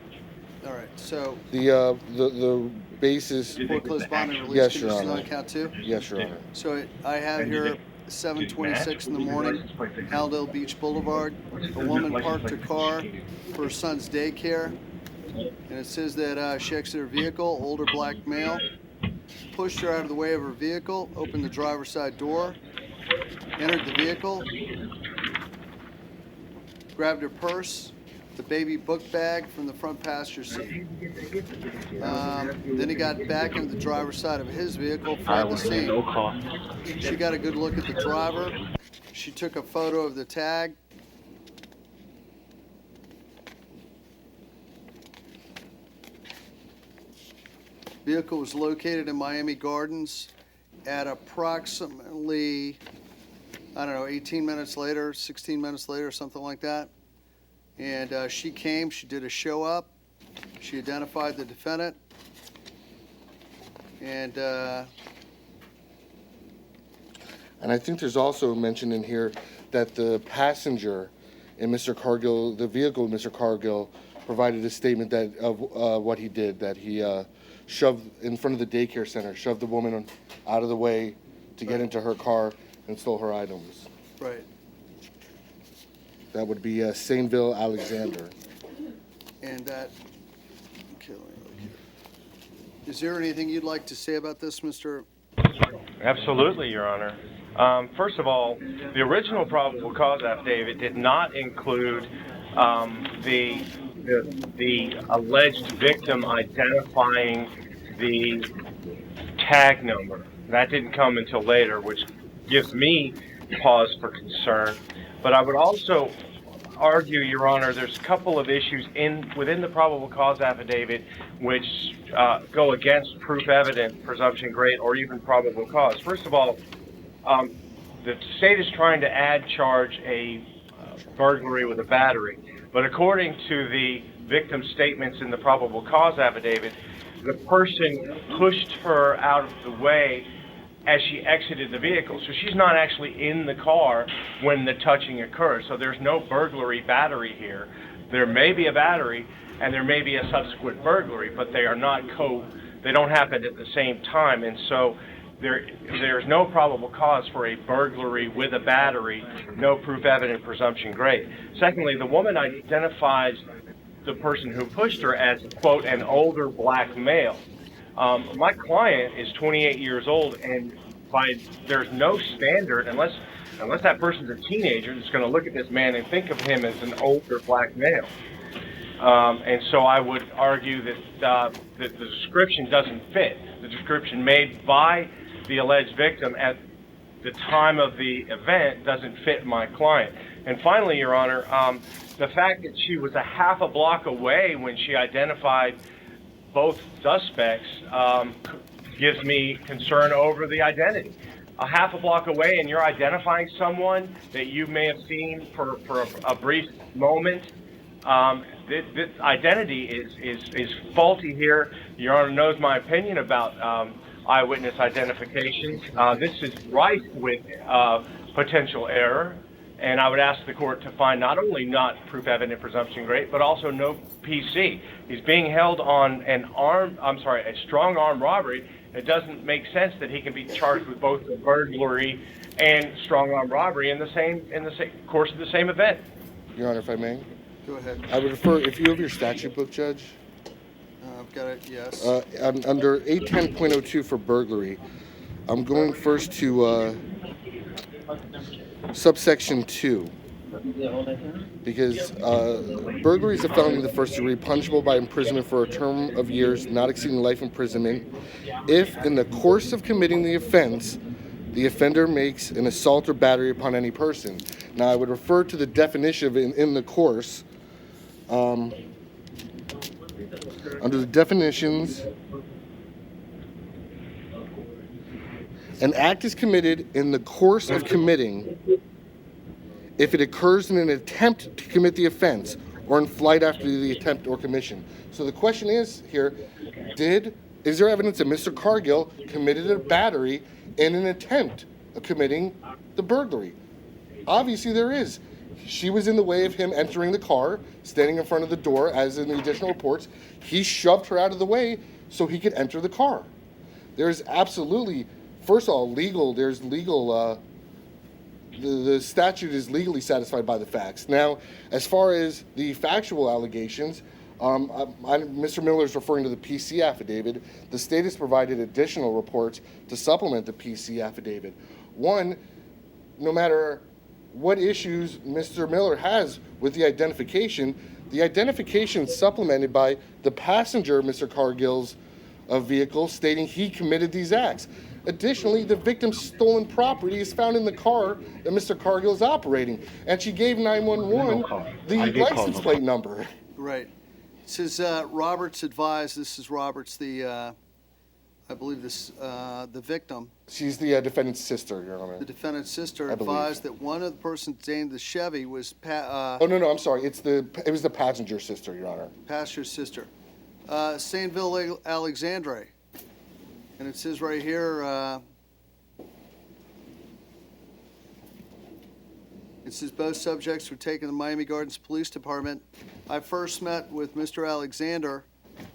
all right, so The basis. foreclosed bond and release Yes, Your conditions Honor. on count 2? Yes, Your Honor. So I have here 7:26 in the morning, Halldale Beach Boulevard. A woman parked her car for her son's daycare, and it says that she exited her vehicle, older black male, pushed her out of the way of her vehicle, opened the driver's side door, entered the vehicle, grabbed her purse, the baby book bag from the front passenger seat. Then he got back into the driver's side of his vehicle, fled the scene. She got a good look at the driver. She took a photo of the tag. Vehicle was located in Miami Gardens at approximately, 18 minutes later, 16 minutes later, something like that. And she came, she did a show up, she identified the defendant, and I think there's also mentioned in here that the passenger in Mr. Cargill, the vehicle of Mr. Cargill, provided a statement that of what he did, that he shoved in front of the daycare center, shoved the woman out of the way to get into her car and stole her items. right. That would be Saintville Alexander. And that, okay, let me look here. Is there anything you'd like to say about this, Mr.? Absolutely, Your Honor. First of all, the original probable cause affidavit did not include the alleged victim identifying the tag number. That didn't come until later, which gives me pause for concern. But I would also argue, Your Honor, there's a couple of issues within the probable cause affidavit which go against proof evident, presumption great, or even probable cause. First of all, the state is trying to charge a burglary with a battery, but according to the victim's statements in the probable cause affidavit, the person pushed her out of the way as she exited the vehicle. So she's not actually in the car when the touching occurs. So there's no burglary battery here. There may be a battery and there may be a subsequent burglary, but they don't happen at the same time. And so there's no probable cause for a burglary with a battery, no proof evident, presumption great. Secondly, the woman identifies the person who pushed her as, quote, an older black male. My client is 28 years old, and there's no standard, unless that person's a teenager, that's going to look at this man and think of him as an older black male. And so I would argue that the description doesn't fit. The description made by the alleged victim at the time of the event doesn't fit my client. And finally, Your Honor, the fact that she was a half a block away when she identified both suspects gives me concern over the identity. A half a block away and you're identifying someone that you may have seen for a brief moment. This identity is faulty here. Your Honor knows my opinion about eyewitness identifications. This is rife with potential error. And I would ask the court to find not only not proof evident presumption great, but also no PC. He's being held on a strong arm robbery. It doesn't make sense that he can be charged with both the burglary and strong arm robbery in the same course of the same event. Your Honor, if I may. Go ahead. I would refer, if you have your statute book, Judge. I've got it, yes. Under 810.02 for burglary, I'm going first to subsection 2, because burglary is a felony of the first degree, punishable by imprisonment for a term of years not exceeding life imprisonment if in the course of committing the offense the offender makes an assault or battery upon any person. Now I would refer to the definition of in the course. Under the definitions, an act is committed in the course of committing if it occurs in an attempt to commit the offense or in flight after the attempt or commission. So the question is here, is there evidence that Mr. Cargill committed a battery in an attempt of committing the burglary? Obviously there is. She was in the way of him entering the car, standing in front of the door, as in the additional reports. He shoved her out of the way so he could enter the car. There's absolutely, first of all, the statute is legally satisfied by the facts. Now, as far as the factual allegations, Mr. Miller is referring to the PC affidavit. The state has provided additional reports to supplement the PC affidavit. One, no matter what issues Mr. Miller has with the identification is supplemented by the passenger of Mr. Cargill's vehicle stating he committed these acts. Additionally, the victim's stolen property is found in the car that Mr. Cargill is operating, and she gave 911 the license plate number. Right. It says Roberts advised, this is Roberts, I believe the victim. She's the defendant's sister, Your Honor. The defendant's sister advised that one of the persons named the Chevy was oh, no, I'm sorry. It was the passenger sister, Your Honor. Passenger sister. Saintville Alexandre. And it says right here, it says both subjects were taken to the Miami Gardens Police Department. I first met with Mr. Alexander,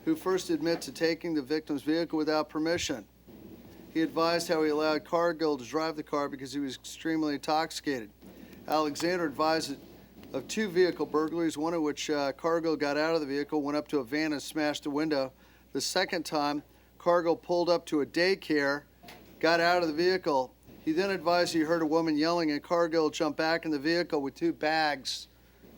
who first admits to taking the victim's vehicle without permission. He advised how he allowed Cargill to drive the car because he was extremely intoxicated. Alexander advised that of 2 vehicle burglaries, one of which Cargill got out of the vehicle, went up to a van and smashed the window. The second time, Cargill pulled up to a daycare, got out of the vehicle. He then advised he heard a woman yelling, and Cargill jumped back in the vehicle with 2 bags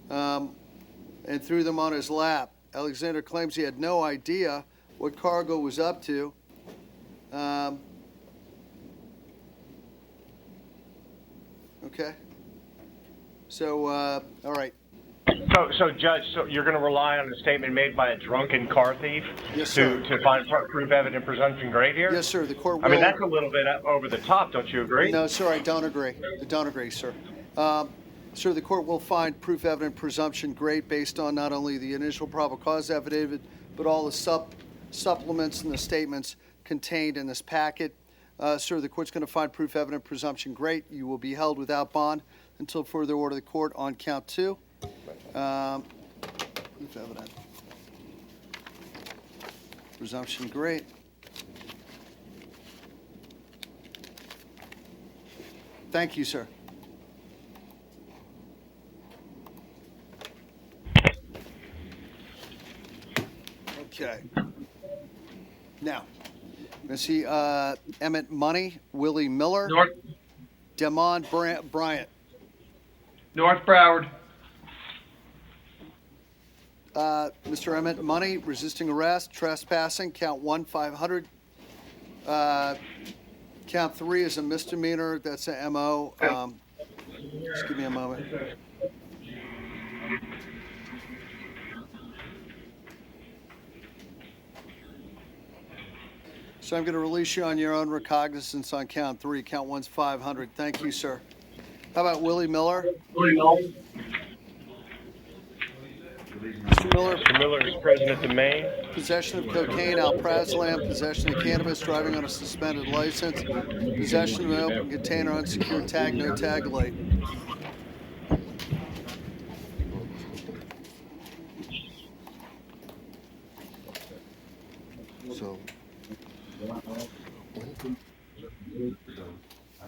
and threw them on his lap. Alexander claims he had no idea what Cargill was up to. Okay. So, all right. So, Judge, so you're going to rely on the statement made by a drunken car thief Yes, sir. to find proof, evident, presumption great here? Yes, sir. The court will. I mean, that's a little bit over the top, don't you agree? No, sir, I don't agree. I don't agree, sir. Sir, the court will find proof, evident, presumption great based on not only the initial probable cause affidavit, but all the supplements and the statements contained in this packet. Sir, the court's going to find proof, evident, presumption great. You will be held without bond until further order of the court on count 2. Proof, evident, presumption great. Thank you, sir. Okay. Now, let's see, Emmett Money, Willie Miller, North, Demond Bryant. North Broward. Mr. Emmett Money, resisting arrest, trespassing, count 1, 500. Count 3 is a misdemeanor, that's a MO. Just give me a moment. So I'm going to release you on your own recognizance on count 3. Count 1's 500. Thank you, sir. How about Willie Miller? Mr. Miller is present at the main. Possession of cocaine, alprazolam, possession of cannabis, driving on a suspended license, possession of an open container, unsecured tag, no tag light. So, I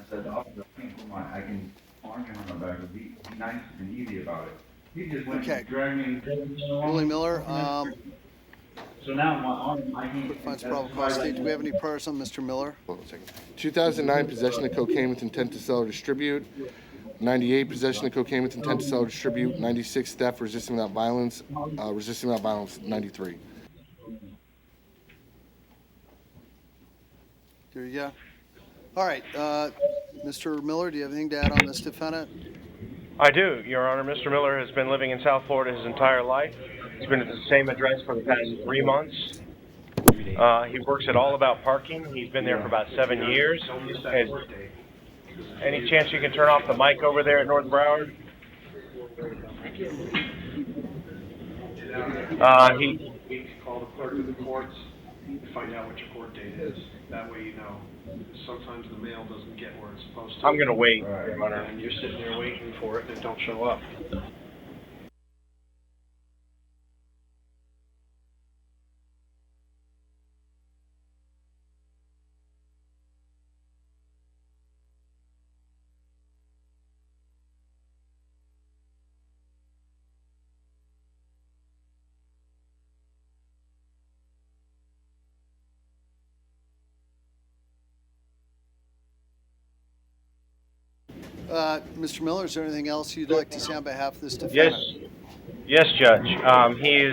said, I can arm him on the back and be nice and easy about it. He just went Okay. dragging Willie Miller, so now my arm, I can. finds probable cause state. Do we have any priors on Mr. Miller? hold on a second. 2009, possession of cocaine with intent to sell or distribute. 98, possession of cocaine with intent to sell or distribute. 96, theft, resisting without violence. 93. There you go. All right, Mr. Miller, do you have anything to add on this defendant? I do, Your Honor. Mr. Miller has been living in South Florida his entire life. He's been at the same address for the past 3 months. He works at All About Parking. He's been there for about 7 years. Any chance you can turn off the mic over there at North Broward? He call the clerk of the courts to find out what your court date is. That way you know. Sometimes the mail doesn't get where it's supposed to. I'm going to wait, Your Honor. And you're sitting there waiting for it and it don't show up. Mr. Miller, is there anything else you'd like to say on behalf of this defendant? Yes, Judge. He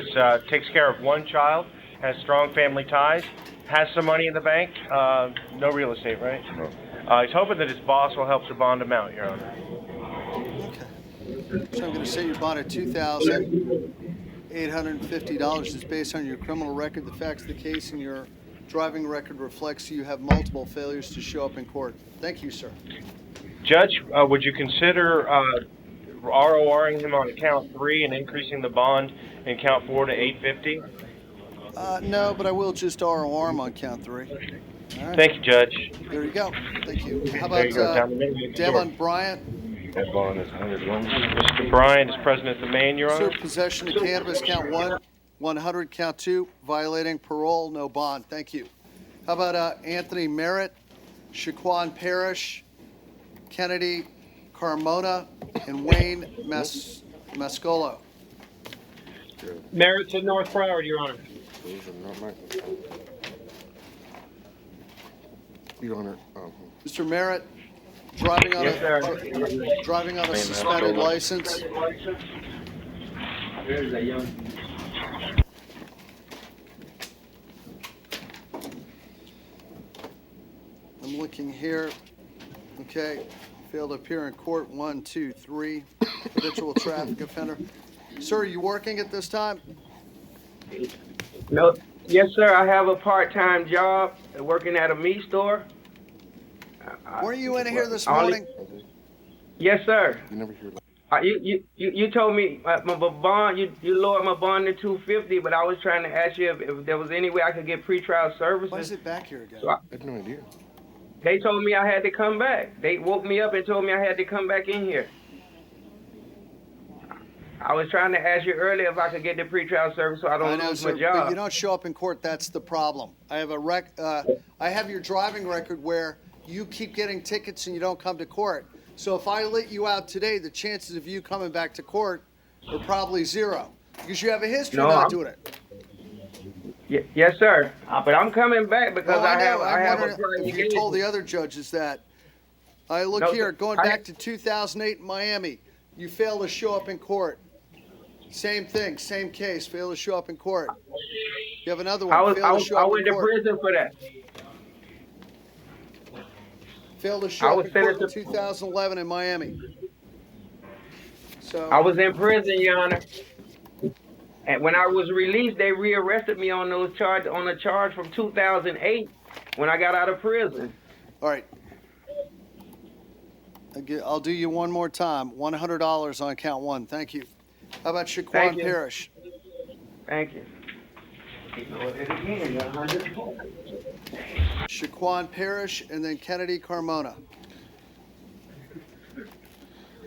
takes care of one child, has strong family ties, has some money in the bank, no real estate, right? No. He's hoping that his boss will help to bond him out, Your Honor. Okay. So I'm going to say your bond at $2,850 is based on your criminal record. The facts of the case and your driving record reflects you have multiple failures to show up in court. Thank you, sir. Judge, would you consider RORing him on count 3 and increasing the bond in count 4 to $850? No, but I will just ROR him on count 3. All right. Thank you, Judge. There you go. Thank you. How There about you go, down the middle of the Devon door. Bryant? That bond is 101. Mr. Bryant is present at the main, Your Sir, Honor. possession of cannabis, count 1. 100, count 2. Violating parole, no bond. Thank you. How about Anthony Merritt, Shaquan Parrish, Kennedy Carmona, and Wayne Mascolo. Merritt to North Broward, Your Honor. Those are not my. Your Honor. Mr. Merritt, driving on Yes, sir. driving on a suspended license. There's a young. I'm looking here. Okay. Failed to appear in court. 1, 2, 3. Habitual traffic offender. Sir, are you working at this time? No, yes, sir. I have a part-time job working at a meat store. Were you in here this Only- morning? Yes, sir. You never hear. You told me my bond. You lowered my bond to $250, but I was trying to ask you if there was any way I could get pretrial services. Why is it back here again? So I have no idea. they told me I had to come back. They woke me up and told me I had to come back in here. I was trying to ask you earlier if I could get the pretrial service so I don't know, lose sir, my job. but you don't show up in court. That's the problem. I have I have your driving record where you keep getting tickets and you don't come to court. So if I let you out today, the chances of you coming back to court are probably 0 because you have a history of not doing it. Yes, sir. But I'm coming back because Well, I have a wondering if you told the other judges that. I look No, here, going I- back to 2008 in Miami, you failed to show up in court. Same thing, same case, failed to show up in court. You have another one, failed to show I up went in to court. prison for that. Failed to I show was up in court in sentenced to- 2011 in Miami. So I was in prison, Your Honor. And when I was released, they rearrested me on a charge from 2008 when I got out of prison. All right. I'll do you one more time. $100 on count 1. Thank you. How about Thank Shaquan you. Parrish? Thank you. Shaquan Parrish and then Kennedy Carmona.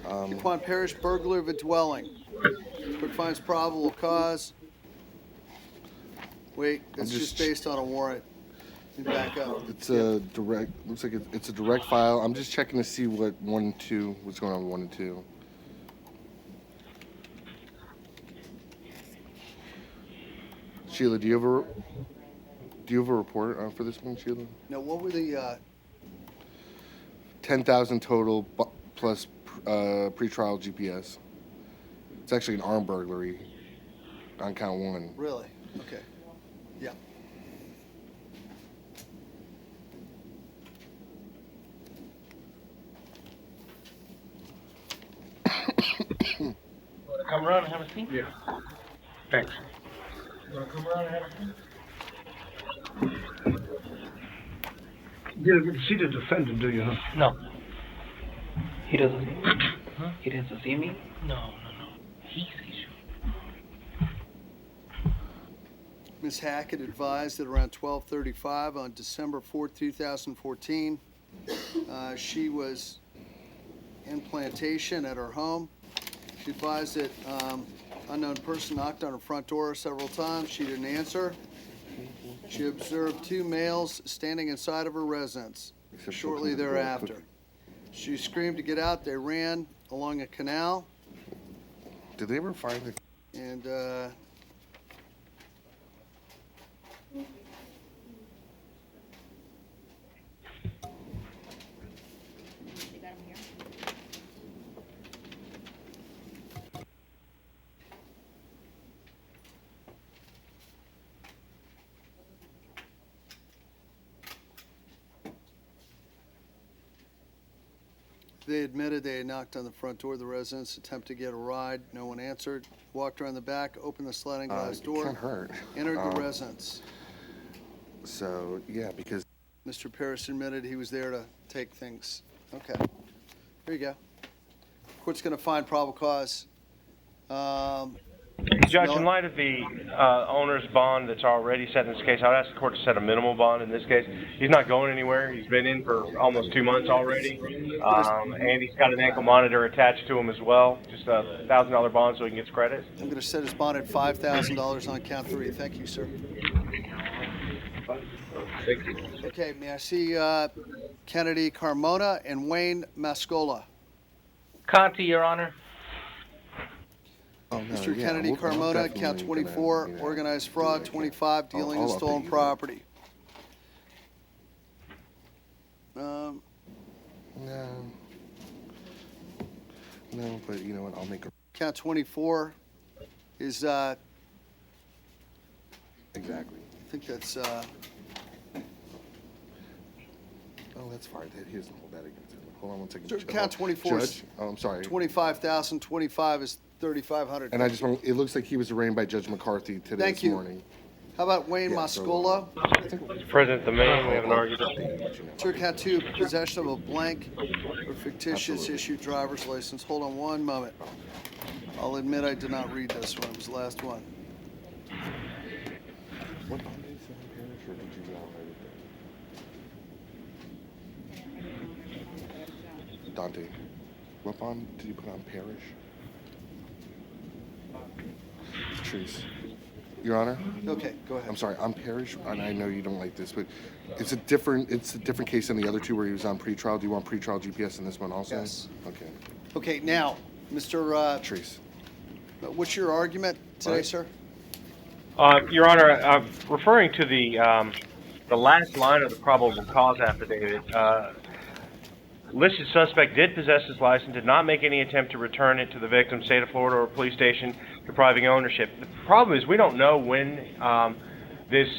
Shaquan Parrish, burglar of a dwelling. Court finds probable cause. Wait, it's just based on a warrant. Let me back up. It's a direct. Looks like it's a direct file. I'm just checking to see what 1 and 2. What's going on with 1 and 2. Sheila, do you have a report for this one, Sheila? No, what were the 10,000 total plus pretrial GPS. It's actually an armed burglary on count 1. really? Okay. Yeah. Come around and have a seat? Yeah. Thanks. You wanna come around and have a seat? You didn't see the defendant, do you, huh? No. He doesn't. Huh? He doesn't see me. No. He sees you. Ms. Hackett advised that around 12:35 on December 4th, 2014, she was in plantation at her home. She advised that unknown person knocked on her front door several times. She didn't answer. She observed 2 males standing inside of her residence shortly thereafter. She screamed to get out. They ran along a canal. Did they ever find it? And They got him here. they admitted they had knocked on the front door of the residence, attempted to get a ride. No one answered. Walked around the back, opened the sliding glass door, Can't hurt. entered the residence. So yeah, because Mr. Parrish admitted he was there to take things. Okay. Here you go. Court's going to find probable cause. Judge, Miller? in light of the owner's bond that's already set in this case, I would ask the court to set a minimal bond in this case. He's not going anywhere. He's been in for almost 2 months already. And he's got an ankle monitor attached to him as well. Just a $1,000 bond so he can get his credit. I'm going to set his bond at $5,000 on count 3. Thank you, sir. Okay, may I see Kennedy Carmona and Wayne Mascola? Conti, Your Honor. Mr. yeah, Kennedy I'm Carmona, definitely count gonna, 24, you know, organized do what I fraud, can. 25, dealing in I'll stolen update you. property. Um, No, but you know what? I'll make a count 24 is, exactly. I think that's, Oh, that's fine. He doesn't hold that against him. Hold on one second. Sir, count 24 is- Judge, oh, I'm sorry. 25,000, 25 is 3,500. And I just want, it looks like he was arraigned by Judge McCarthy today Thank this you. morning. How about Wayne Yeah, so, Mascolo? Mr. President, the main, we have an argument. Sir, count 2, possession of a blank or fictitious Absolutely. issued driver's license. Hold on one moment. I'll admit I did not read this one. It was the last one. What bond did you say on Parish, or did you not write it down? Dante, what bond did you put on Parish? Patrice. Your Honor? Okay, go ahead. I'm sorry, on Parish, and I know you don't like this, but it's a different case than the other two where he was on pretrial. Do you want pretrial GPS in this one also? Yes. Okay. Okay, now, Mr. Patrice. What's your argument today, sir? Your Honor, referring to the last line of the probable cause affidavit, listed suspect did possess his license, did not make any attempt to return it to the victim, state of Florida, or police station, depriving ownership. The problem is we don't know when this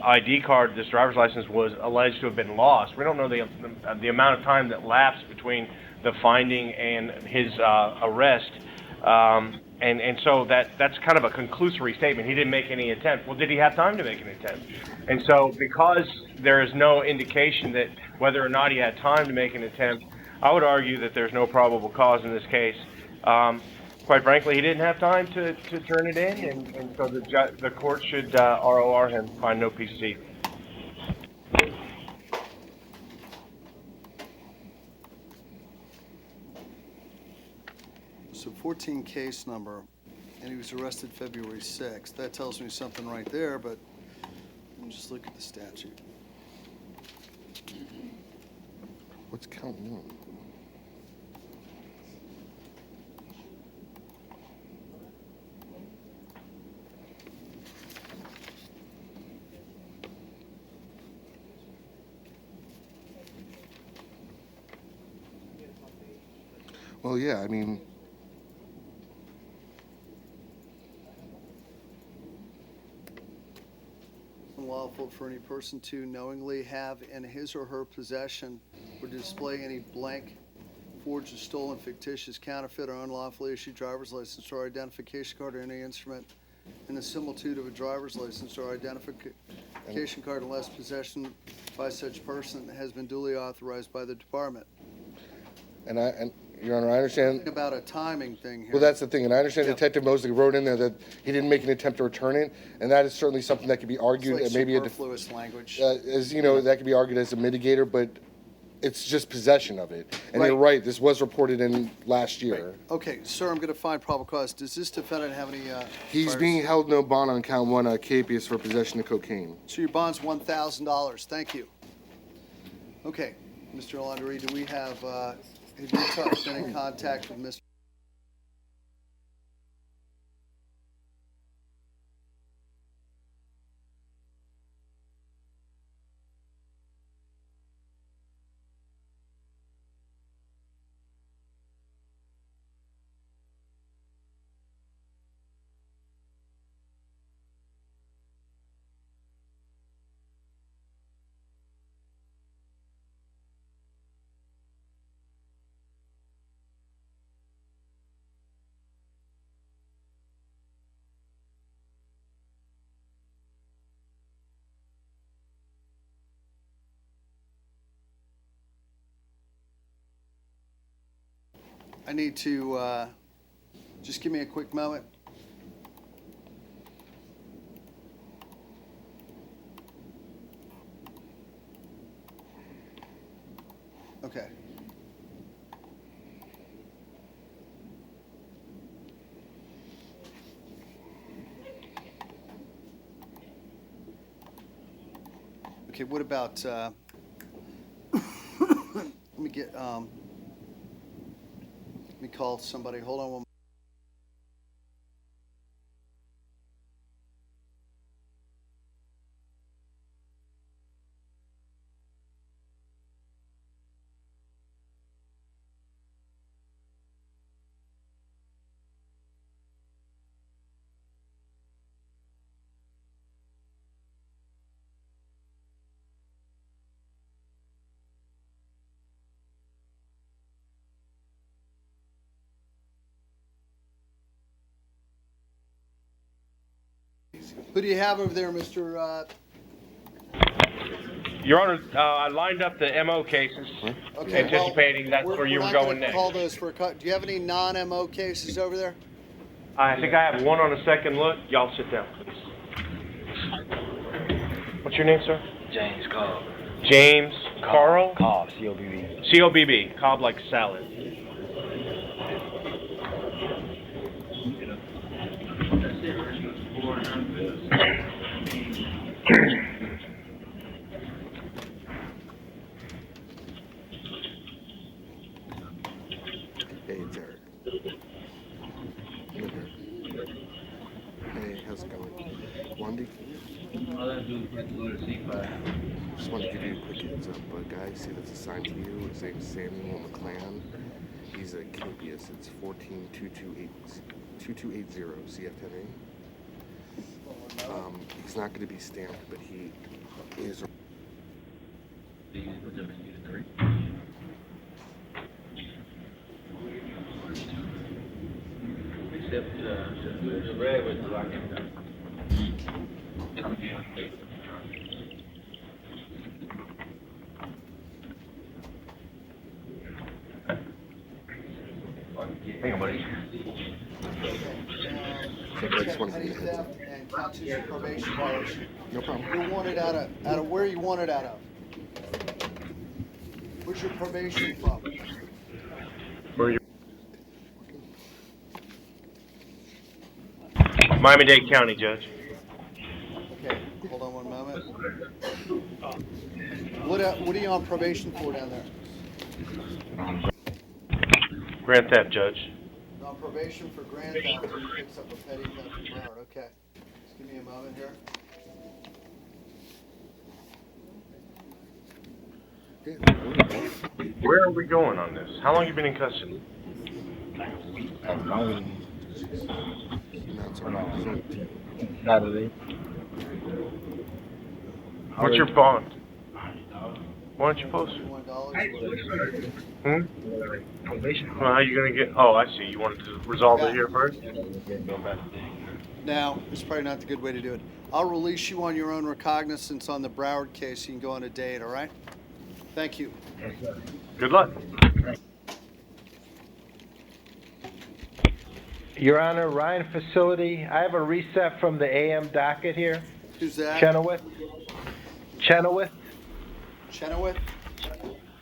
ID card, this driver's license, was alleged to have been lost. We don't know the amount of time that lapsed between the finding and his arrest. And so that's kind of a conclusory statement. He didn't make any attempt. Well, did he have time to make an attempt? And so because there is no indication that whether or not he had time to make an attempt, I would argue that there's no probable cause in this case. Quite frankly, he didn't have time to turn it in, and so the court should ROR him, find no PC. So 14 case number, and he was arrested February 6th. That tells me something right there, but let me just look at the statute. What's count one? Well, yeah, I mean, Unlawful for any person to knowingly have in his or her possession or display any blank, forged or stolen, fictitious, counterfeit, or unlawfully issued driver's license or identification card or any instrument in the similitude of a driver's license or identification card unless possession by such person has been duly authorized by the department. and Your Honor, I understand. Think about a timing thing here. Well, that's the thing, and I understand Detective Mosley wrote in there that he didn't make an attempt to return it, and that is certainly something that could be argued, It's like and maybe superfluous language. as you know, that could be argued as a mitigator, but it's just possession of it. And Right. you're right, this was reported in last year. Okay, sir, I'm going to find probable cause. Does this defendant have any? He's priors? being held no bond on count one, capias for possession of cocaine. So your bond's $1,000. Thank you. Okay, Mr. Laundrie, do we have you been in contact with Mr. I need to, just give me a quick moment. Okay. Okay, what about, let me get, let me call somebody. Hold on one. Who do you have over there, Mr. Your Honor, I lined up the MO cases, Okay, anticipating that's where you were going next. Call those for a cut. Do you have any non-MO cases over there? I think I have one on a second look. Y'all sit down, please. What's your name, sir? James Cobb. James Carl? Cobb, C-O-B-B. C-O-B-B, Cobb like salad. Hey, it's Eric. Hey, how's it going? Wandy? Just wanted to give you a quick heads up. A guy see that's assigned to you, his name's Samuel McClan. He's a Capias. It's 142280 CF10A. He's not going to be stamped, but he is. Except the red was blocking. Hang on, buddy. I just wanted to give you a heads up. And count two is probation violation. No problem. You're wanted out of where are you wanted out of? Where's your probation from? Where are you? Miami-Dade County, Judge. Okay, hold on one moment. What are you on probation for down there? Grand theft, Judge. On probation for grand theft, and he picks up a petty theft in Broward. Okay, just give me a moment here. Where are we going on this? How long have you been in custody? Saturday. What's your bond? Why don't you post it? Well, how are you going to get... Oh, I see. You wanted to resolve it here first? Now, it's probably not the good way to do it. I'll release you on your own recognizance on the Broward case. You can go on a date, all right? Thank you. Good luck. Your Honor, Ryan Facility, I have a reset from the AM docket here. Who's that? Chenoweth. Chenoweth?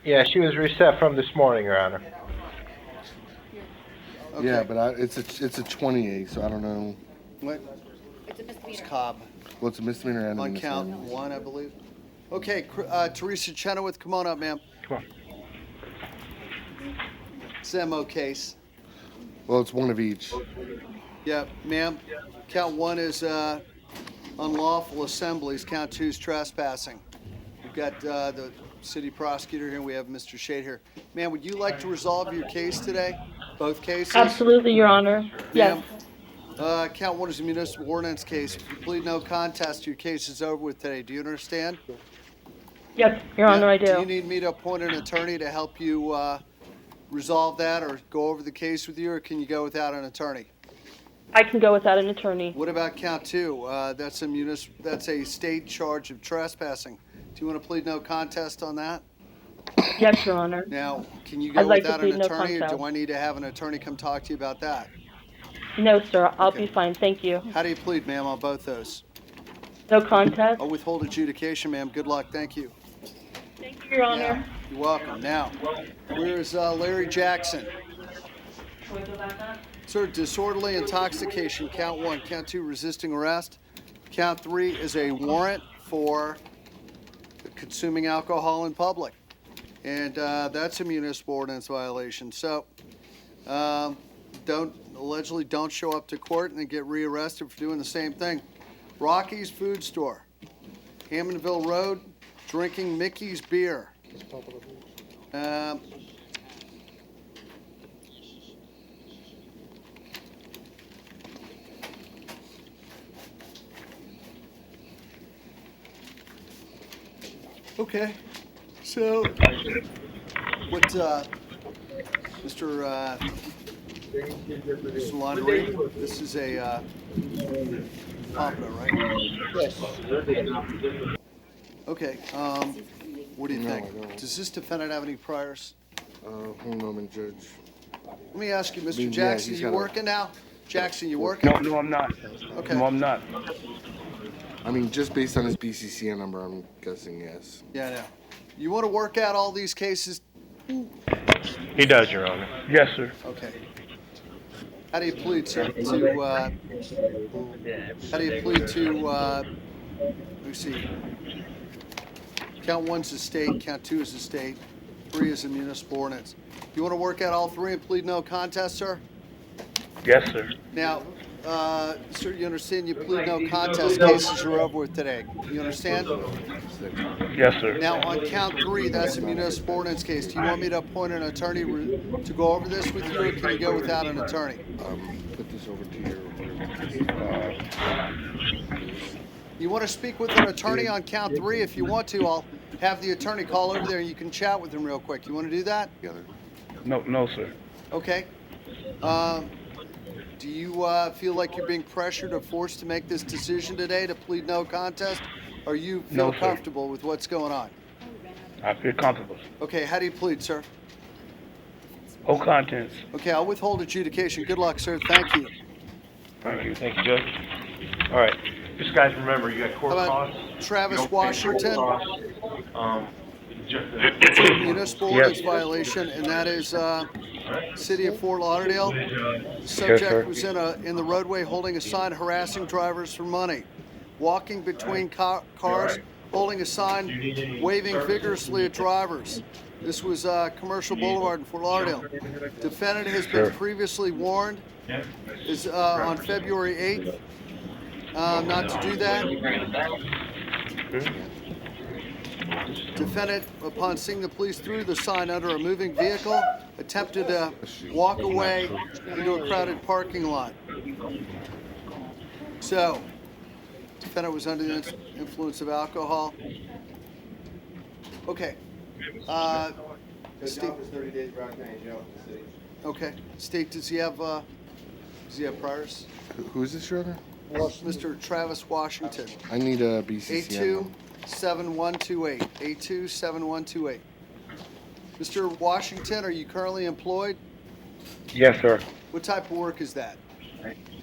Yeah, she was reset from this morning, Your Honor. Okay. Yeah, but it's a 28, so I don't know. What? It's Cobb. Well, it's a misdemeanor and a On count misdemeanor. one, I believe. Okay, Teresa Chenoweth, come on up, ma'am. Come on. It's an MO case. Well, it's one of each. Yeah, ma'am. Count one is unlawful assemblies. Count two is trespassing. We've got the city prosecutor here, and we have Mr. Shade here. Ma'am, would you like to resolve your case today? Both cases? Absolutely, Your Honor. Yes. Count one is a municipal ordinance case. If you plead no contest, your case is over with today. Do you understand? Yes, Your Honor, I do. Do you need me to appoint an attorney to help you resolve that or go over the case with you, or can you go without an attorney? I can go without an attorney. What about count two? That's a state charge of trespassing. Do you want to plead no contest on that? Yes, Your Honor. Now, can you go I'd like to without an plead no attorney, or do contest. I need to have an attorney come talk to you about that? No, sir. I'll be fine. Thank you. How do you plead, ma'am, on both those? No contest. I'll withhold adjudication, ma'am. Good luck. Thank you. Thank you, Your Honor. You're welcome. Now, where's Larry Jackson? Sir, disorderly intoxication, count one. Count two, resisting arrest. Count three is a warrant for consuming alcohol in public. And that's a municipal ordinance violation. So, allegedly don't show up to court and then get rearrested for doing the same thing. Rocky's Food Store, Hammondville Road, drinking Mickey's beer. Okay, so what, Mr. Laundrie, this is a Pompano, right? Yes. Okay, what do you No, think? I don't. Does this defendant have any priors? One moment, Judge. Let me ask you, Mr. Yeah, Jackson, he's you got a- working now? Jackson, you working? No, I'm not. Okay. No, I'm not. I mean, just based on his BCCN number, I'm guessing yes. Yeah, I know. You want to work out all these cases? He does, Your Honor. Yes, sir. Okay. How do you plead to, let me see. Count 1's a state, count 2 is a state, 3 is a municipal ordinance. You want to work out all 3 and plead no contest, sir? Yes, sir. Now, sir, you understand you plead no contest, cases are over with today. You understand? Yes, sir. Now, on count 3, that's a municipal ordinance case. Do you want me to appoint an attorney to go over this with you, or can you go without an attorney? Put this over to your. You want to speak with an attorney on count 3? If you want to, I'll have the attorney call over there and you can chat with him real quick. You want to do that? No, sir. Okay. Do you feel like you're being pressured or forced to make this decision today to plead no contest? Or you feel No, sir. comfortable with what's going on? I feel comfortable. Okay, how do you plead, sir? No contents. Okay, I'll withhold adjudication. Good luck, sir. Thank you. Thank you, Judge. All right, just guys, remember, you got court How about costs. Travis you don't pay Washington? court costs. It's a municipal ordinance violation, and that is City of Fort Lauderdale. The subject was in the roadway holding a sign harassing drivers for money, walking between cars, holding a sign, waving vigorously at drivers. This was Commercial Boulevard in Fort Lauderdale. Defendant has been previously warned on February 8th not to do that. Defendant, upon seeing the police threw the sign under a moving vehicle, attempted to walk away into a crowded parking lot. So, defendant was under the influence of alcohol. Okay. State, 30 days Brown County Jail for the city. okay. State, does he have priors? Who is this, Your Honor? Mr. Travis Washington. I need a BCCN. 827128. 827128. Mr. Washington, are you currently employed? Yes, sir. What type of work is that?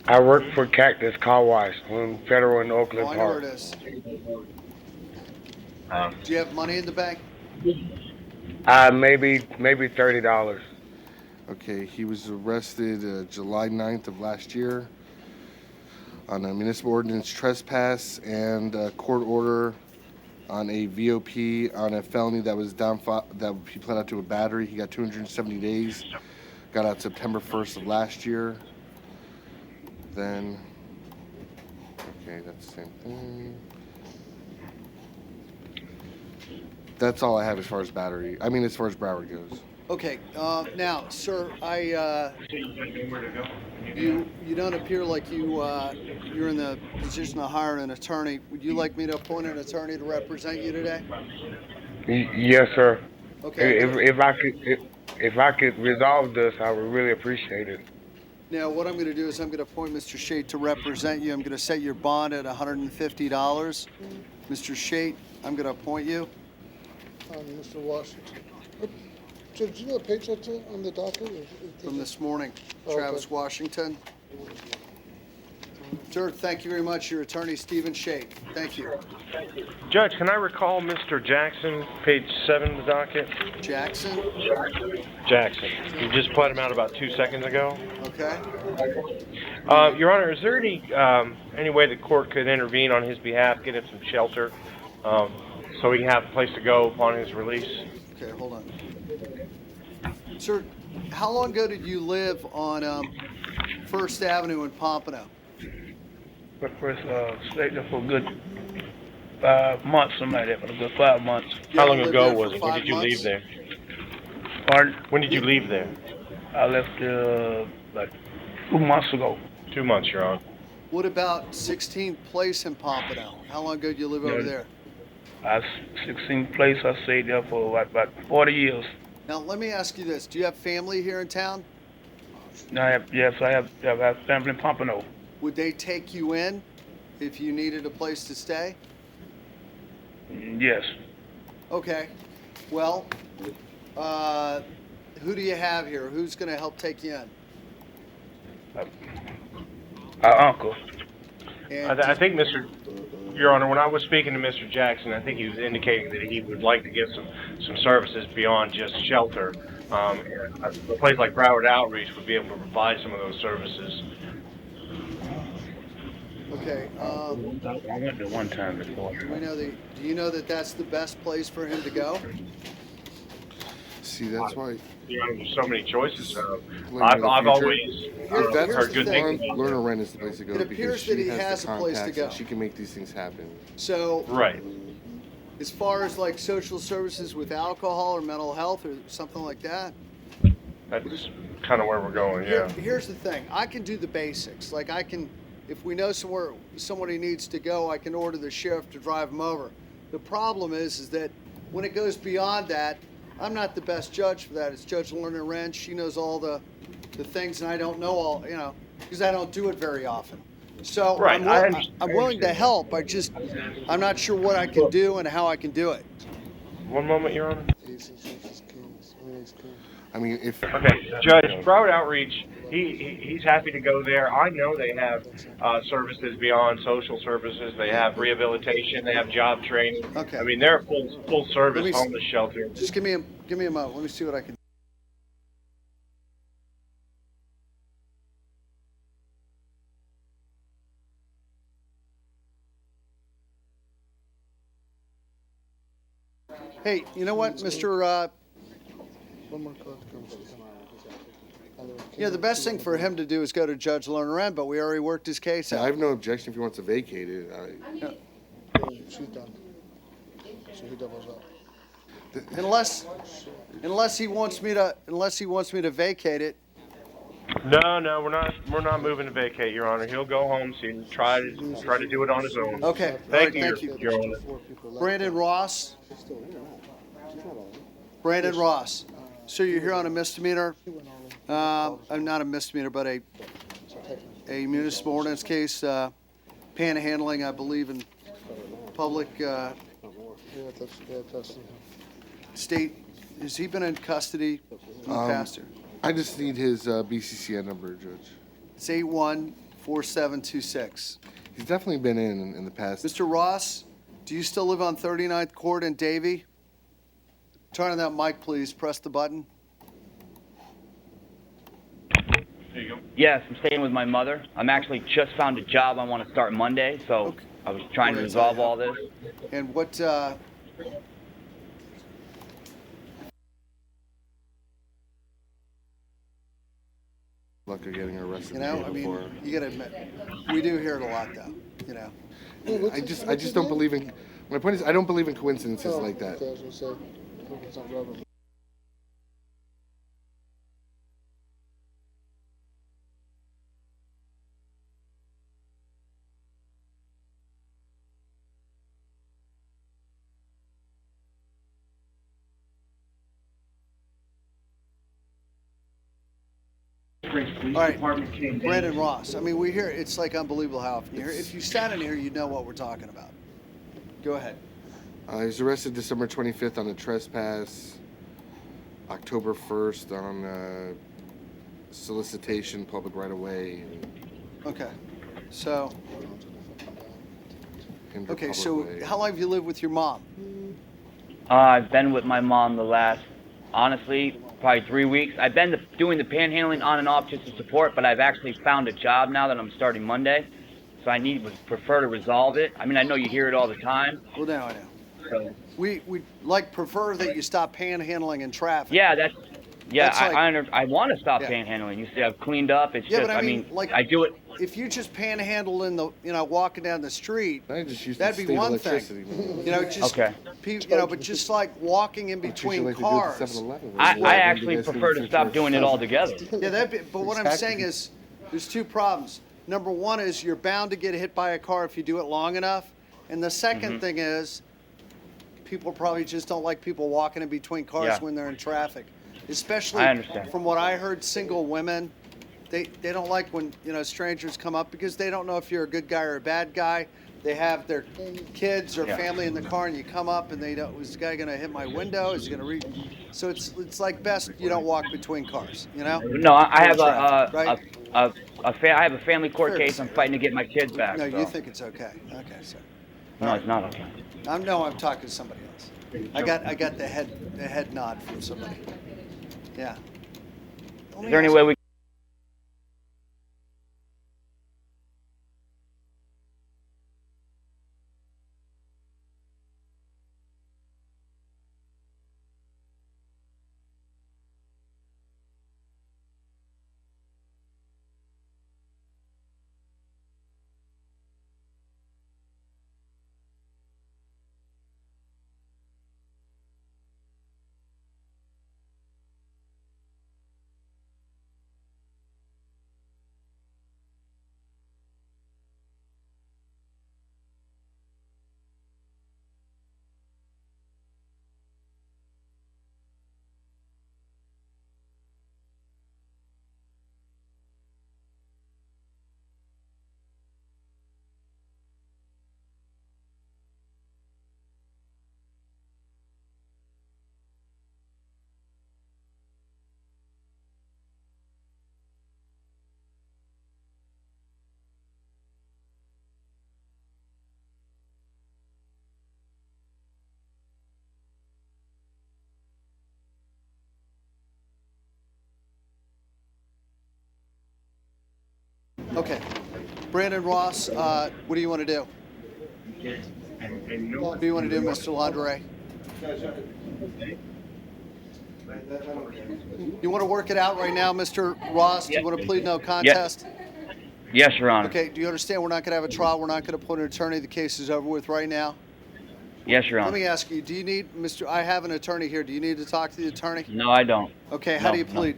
I work for Cactus Car Wash on Federal in Oakland Oh, I know where Park. it is. Do you have money in the bank? Maybe $30. Okay, he was arrested July 9th of last year on a municipal ordinance trespass and a court order on a VOP on a felony that was that he pled out to a battery. He got 270 days. Got out September 1st of last year. Then, okay, that's the same thing. That's all I have as far as battery. I mean, as far as Broward goes. Okay, now, sir, you don't appear like you're in the position to hire an attorney. Would you like me to appoint an attorney to represent you today? Yes, sir. Okay. If I could resolve this, I would really appreciate it. Now, what I'm going to do is I'm going to appoint Mr. Shate to represent you. I'm going to set your bond at $150. Mr. Shate, I'm going to appoint you. Mr. Washington. Did you know the page that's on the docket? From this morning, Oh, Travis okay. Washington. Sir, thank you very much. Your attorney, Stephen Shate. Thank you. Judge, can I recall Mr. Jackson, page 7 of the docket? Jackson? Jackson. You just pled him out about 2 seconds ago. Okay. Your Honor, is there any way the court could intervene on his behalf, get him some shelter, so he can have a place to go upon his release? Okay, hold on. Sir, how long ago did you live on First Avenue in Pompano? But first, stayed there for a good 5 months, something like that, for a good 5 months. How long ago was it? When did you leave there? Pardon? When did you leave there? I left like 2 months ago. 2 months, Your Honor. What about 16th Place in Pompano? How long ago did you live over there? 16th place, I stayed there for about 40 years. Now, let me ask you this. Do you have family here in town? I have family in Pompano. Would they take you in if you needed a place to stay? Yes. Okay. Well, who do you have here? Who's going to help take you in? Our uncle. And I think, Your Honor, when I was speaking to Mr. Jackson, I think he was indicating that he would like to get some services beyond just shelter. A place like Broward Outreach would be able to provide some of those services. Okay. I went there one time before. Do you know that that's the best place for him to go? See, that's why. You know, there's so many choices. Like, I've always if that's heard good things. Learner Rent is the place to go It because appears she that he has has the a place to contacts go. and she can make these things happen. So, Right. as far as like social services with alcohol or mental health or something like that, That's kind of where we're going, yeah. here's the thing. I can do the basics. Like if we know somewhere somebody needs to go, I can order the sheriff to drive them over. The problem is that when it goes beyond that, I'm not the best judge for that. It's Judge Lerner Wrench. She knows all the things, and I don't know all, because I don't do it very often. So Right, I'm willing to help. I'm not sure what I can do and how I can do it. One moment, Your Honor. I mean, if Okay, Judge, Broward Outreach, he's happy to go there. I know they have services beyond social services. They have rehabilitation. They have job training. Okay. I mean, they're a full service Let me homeless shelter. Just give me a moment. Let me see what I can do. Hey, you know what, Mr. The best thing for him to do is go to Judge Lerner End, but we already worked his case I out. have no objection if he wants to vacate it. She's done. So he doubles up. Unless he wants me to vacate it. No, we're not moving to vacate, Your Honor. He'll go home, try to do it on his own. Okay. Thank All right, you, Your Honor. Brandon Ross. Brandon Ross. So you're here on a misdemeanor? Not a misdemeanor, but a municipal ordinance case, panhandling, I believe, in public state. Has he been in custody in the past? I just need his BCCN number, Judge. It's 814726. He's definitely been in the past. Mr. Ross, do you still live on 39th Court in Davie? Turn on that mic, please. Press the button. There you go. Yes, I'm staying with my mother. I'm actually just found a job I want to start Monday, so I was trying to resolve all this. And what, Luck of getting arrested. you gotta admit, we do hear it a lot, though, I just don't believe in. My point is, I don't believe in coincidences like that. All right, Brandon Ross. I mean, we hear it's like unbelievable how often you hear. If you sat in here, you'd know what we're talking about. Go ahead. He was arrested December 25th on a trespass, October 1st on solicitation, public right of way. Okay. So. hinder Okay. public So, way. how long have you lived with your mom? I've been with my mom the last, honestly, probably 3 weeks. I've been doing the panhandling on and off just to support, but I've actually found a job now that I'm starting Monday. So I would prefer to resolve it. I mean, I know you hear it all the time. Well, now I know. So, We prefer that you stop panhandling in traffic. yeah, That's I want to stop Yeah. panhandling. You see, I've cleaned up. It's Yeah, just, but I mean, I do it. If you just panhandle in the, walking down the street, I just use that'd the be state one electricity, thing. man. Just, Okay. but just like walking in between like to do at the cars. 7-Eleven. I actually prefer to stop doing it altogether. Yeah, but what I'm saying is, there's two problems. Number one is you're bound to get hit by a car if you do it long enough. And the second thing is, people probably just don't like people walking in between cars Yeah. when they're in traffic. Especially I understand. from what I heard, single women they don't like when, strangers come up because they don't know if you're a good guy or a bad guy. They have their kids or Yeah. family in the car, and you come up and they don't. Is the guy going to hit my window? Is he going to read? So it's like best you don't walk between cars. No, I During have traffic, right? I have a family court Fair to case. say, I'm right? fighting to get my kids back. No, you So. think it's okay. Okay, sir. No, it's not okay. I'm talking to somebody else. I got the head nod from somebody. Yeah. Is there any way we? Okay. Brandon Ross, what do you want to do? What do you want to do, Mr. Landre? You want to work it out right now, Mr. Ross? Do you want to plead no contest? Yes, Your Honor. Okay, do you understand we're not going to have a trial? We're not going to put an attorney. The case is over with right now? Yes, Your Honor. Let me ask you, do you need, I have an attorney here. Do you need to talk to the attorney? No, I don't. Okay, how do you plead?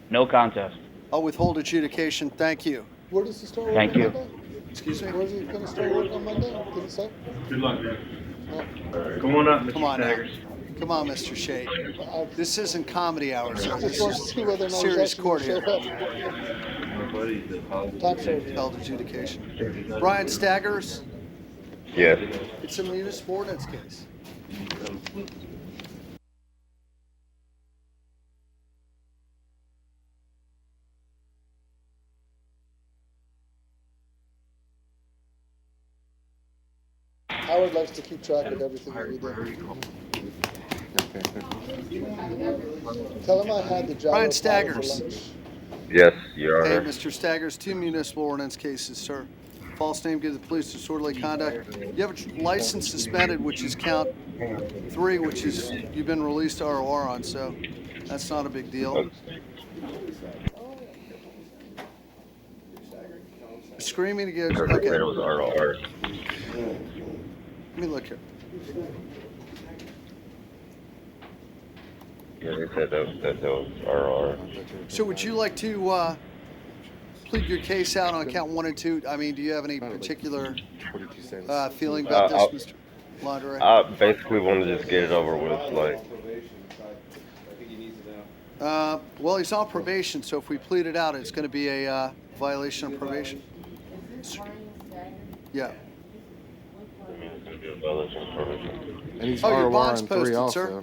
No contest. I'll withhold adjudication. Thank you. Where does it start? Thank you. Excuse me? Where is it going to start work on Monday? Did it say? Good luck, man. Come on up, Mr. Come on now. Staggers. Come on, Mr. Shade. This isn't comedy hour, sir. I This just want to is see whether or not he's serious actually court going to here. show up. Time served. Held adjudication. Brian Staggers, Yes. it's a municipal ordinance case. Howard likes to keep track of everything that we do. Tell him I had the job. Brian Staggers. Yes, Your Hey, Honor. Mr. Staggers, 2 municipal ordinance cases, sir. False name, give the police disorderly conduct. You have a license suspended, which is count 3, which is you've been released ROR on, so that's not a big deal. Screaming again. Okay. It was ROR. Let me look here. Yeah, they said that was ROR. So would you like to plead your case out on count 1 and 2? I mean, do you have any particular feeling about this, Mr. Landre? I basically want to just get it over with, like. Well, he's on probation, so if we plead it out, it's going to be a violation of probation. Yeah. And he's Oh, your ROR bond's on 3 posted, also. sir.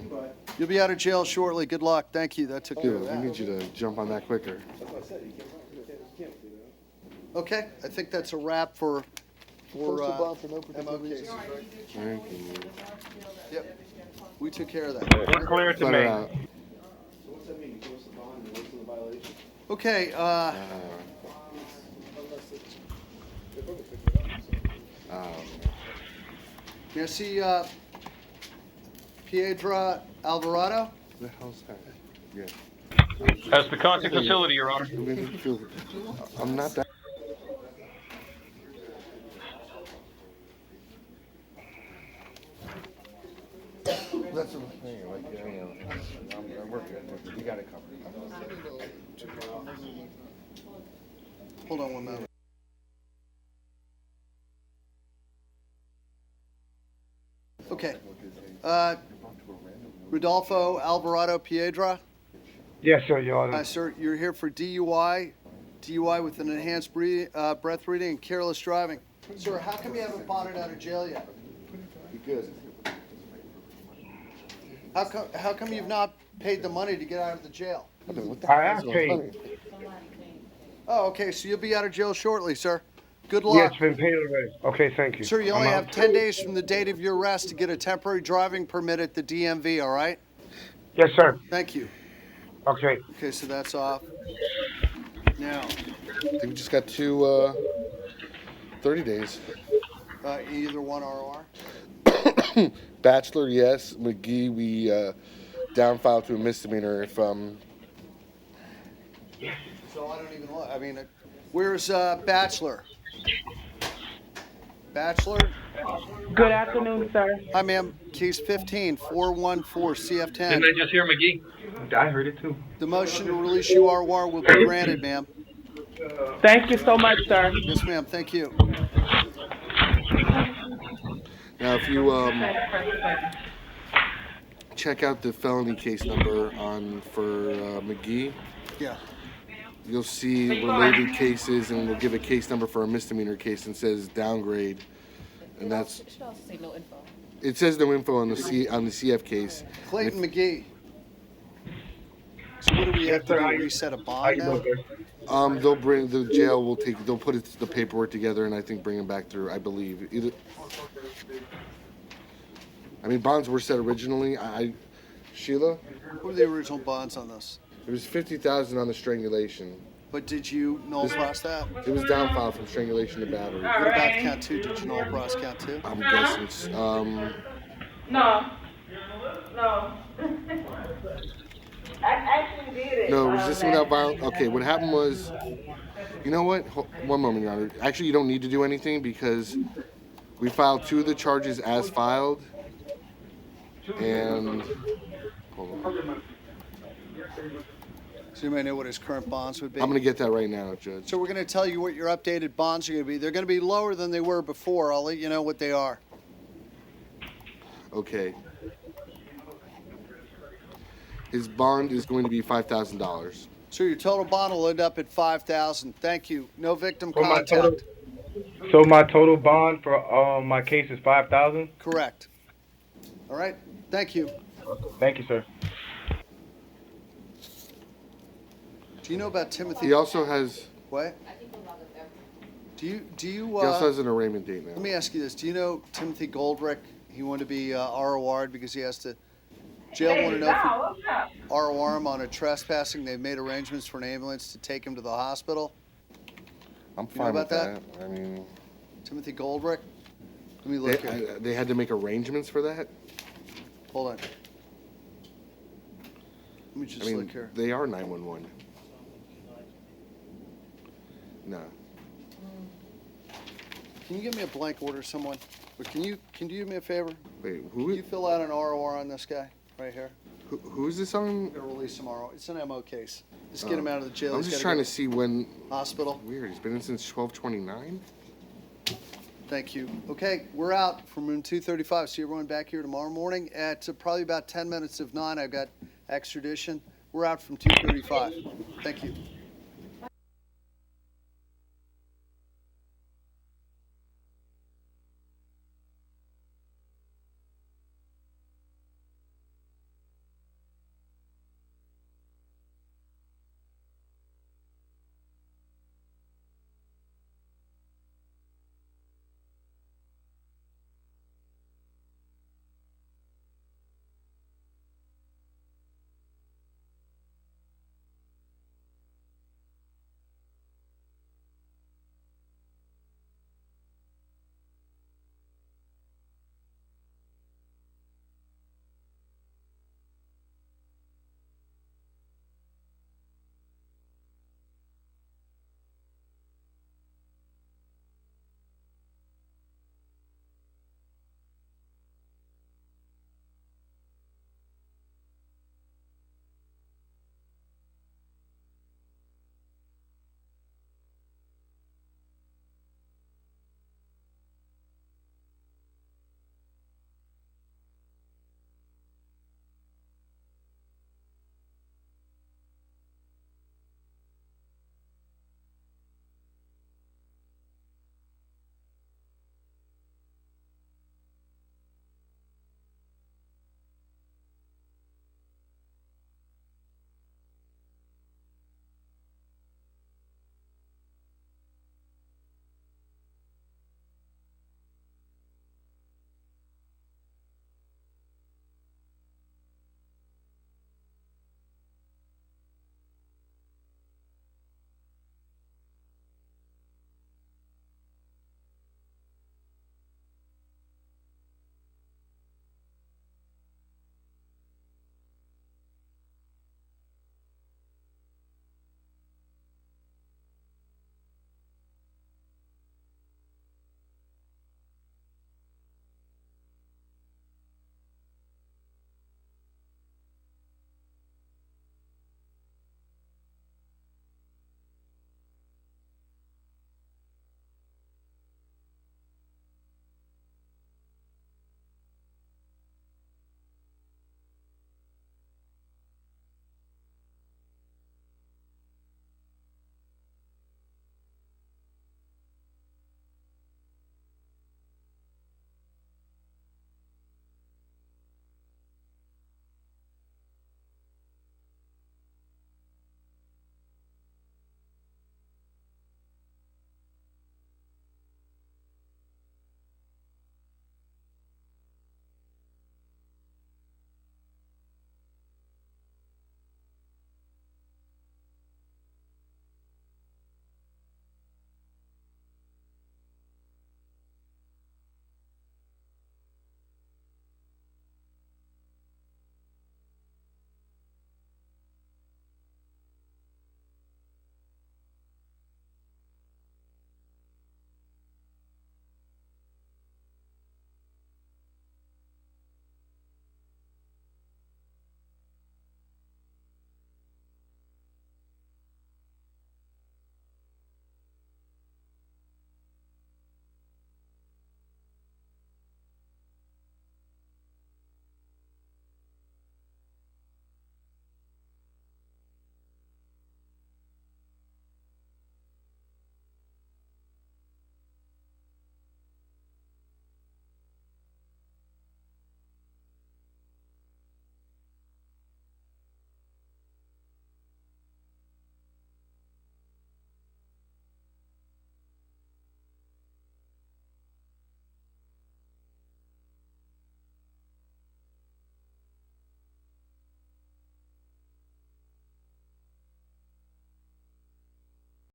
You'll be out of jail shortly. Good luck. Thank you. That took care Dude, of we that. need you to jump on that quicker. Okay, I think that's a wrap for Postal bond for no MO particular cases, reason. right? Thank you. Yep. We took care of that. We're clear to Let me. it out. Okay, may I see Piedra Alvarado? The hell's that? Yeah. That's the constant facility, Your Honor. I'm not that. That's what I'm saying. Like, I'm working. We got it covered. Hold on one moment. Okay. Rodolfo Alvarado Piedra? Yes, sir, Your Honor. Sir, you're here for DUI DUI with an enhanced breath reading and careless driving. Sir, how come you haven't bonded out of jail yet? You good? How come you've not paid the money to get out of the jail? I have paid. Oh, okay, so you'll be out of jail shortly, sir. Good Yeah, luck. it's been paid already. Okay, thank you. Sir, you I'm only out. have 10 days from the date of your arrest to get a temporary driving permit at the DMV, all right? Yes, sir. Thank you. Okay. Okay, so that's off. Now, I think we just got two 30 days. either one ROR? Bachelor, yes. McGee, we downfiled to a misdemeanor if So I don't even look. I mean, where's Bachelor? Bachelor? Good afternoon, sir. Hi, ma'am. Case 15-414 CF10. Didn't I just hear McGee? I heard it too. The motion to release you ROR will be granted, ma'am. Thank you so much, sir. Yes, ma'am. Thank you. now if you check out the felony case number for McGee, Yeah. you'll see related cases, and we'll give a case number for a misdemeanor case and says downgrade, and that's. It should also say no info. It says no info on the CF case. Clayton McGee. So what do we have to do? Reset a bond now? They'll bring the jail. They'll put the paperwork together, and I think bring him back through. I believe either. I mean, bonds were set originally. Sheila. What were the original bonds on this? It was 50,000 on the strangulation. But did you null process that? It was downfiled from strangulation to battery. What about count 2? Did you null process count 2? I'm guessing. No. I actually did it. No, resisting without violence. Okay, what happened was, you know what? One moment, Your Honor. Actually, you don't need to do anything because we filed 2 of the charges as filed, and hold on. So you may know what his current bonds would be? I'm going to get that right now, Judge. So we're going to tell you what your updated bonds are going to be. They're going to be lower than they were before. I'll let you know what they are. Okay. His bond is going to be $5,000. So your total bond will end up at $5,000. Thank you. No victim So my contact. So my total bond for my case is $5,000. Correct. All right. Thank you. Thank you, sir. Do you know about Timothy? He also has. What? Do you? He also has an arraignment date now. Let me ask you this. Do you know Timothy Goldrick? He wanted to be ROR'd because he has to. Jail wanted to know if we ROR him on a trespassing. They've made arrangements for an ambulance to take him to the hospital. I'm You know fine about with that. I mean, Timothy Goldrick? Let me look here. they had to make arrangements for that. Hold on. Let me just I mean, look here. they are 911. No. Can you give me a blank order, someone? Or can you do me a favor? Wait, Can you fill out an ROR on this guy right here? Who is this on? I'm gonna release him ROR. It's an MO case. Just get him out of the jail. I'm He's just gotta trying go to see when. Hospital. Weird. He's been in since 12/29. Thank you. Okay, we're out from room 235. See everyone back here tomorrow morning at probably about 10 minutes of 9. I've got extradition. We're out from 235. Thank you.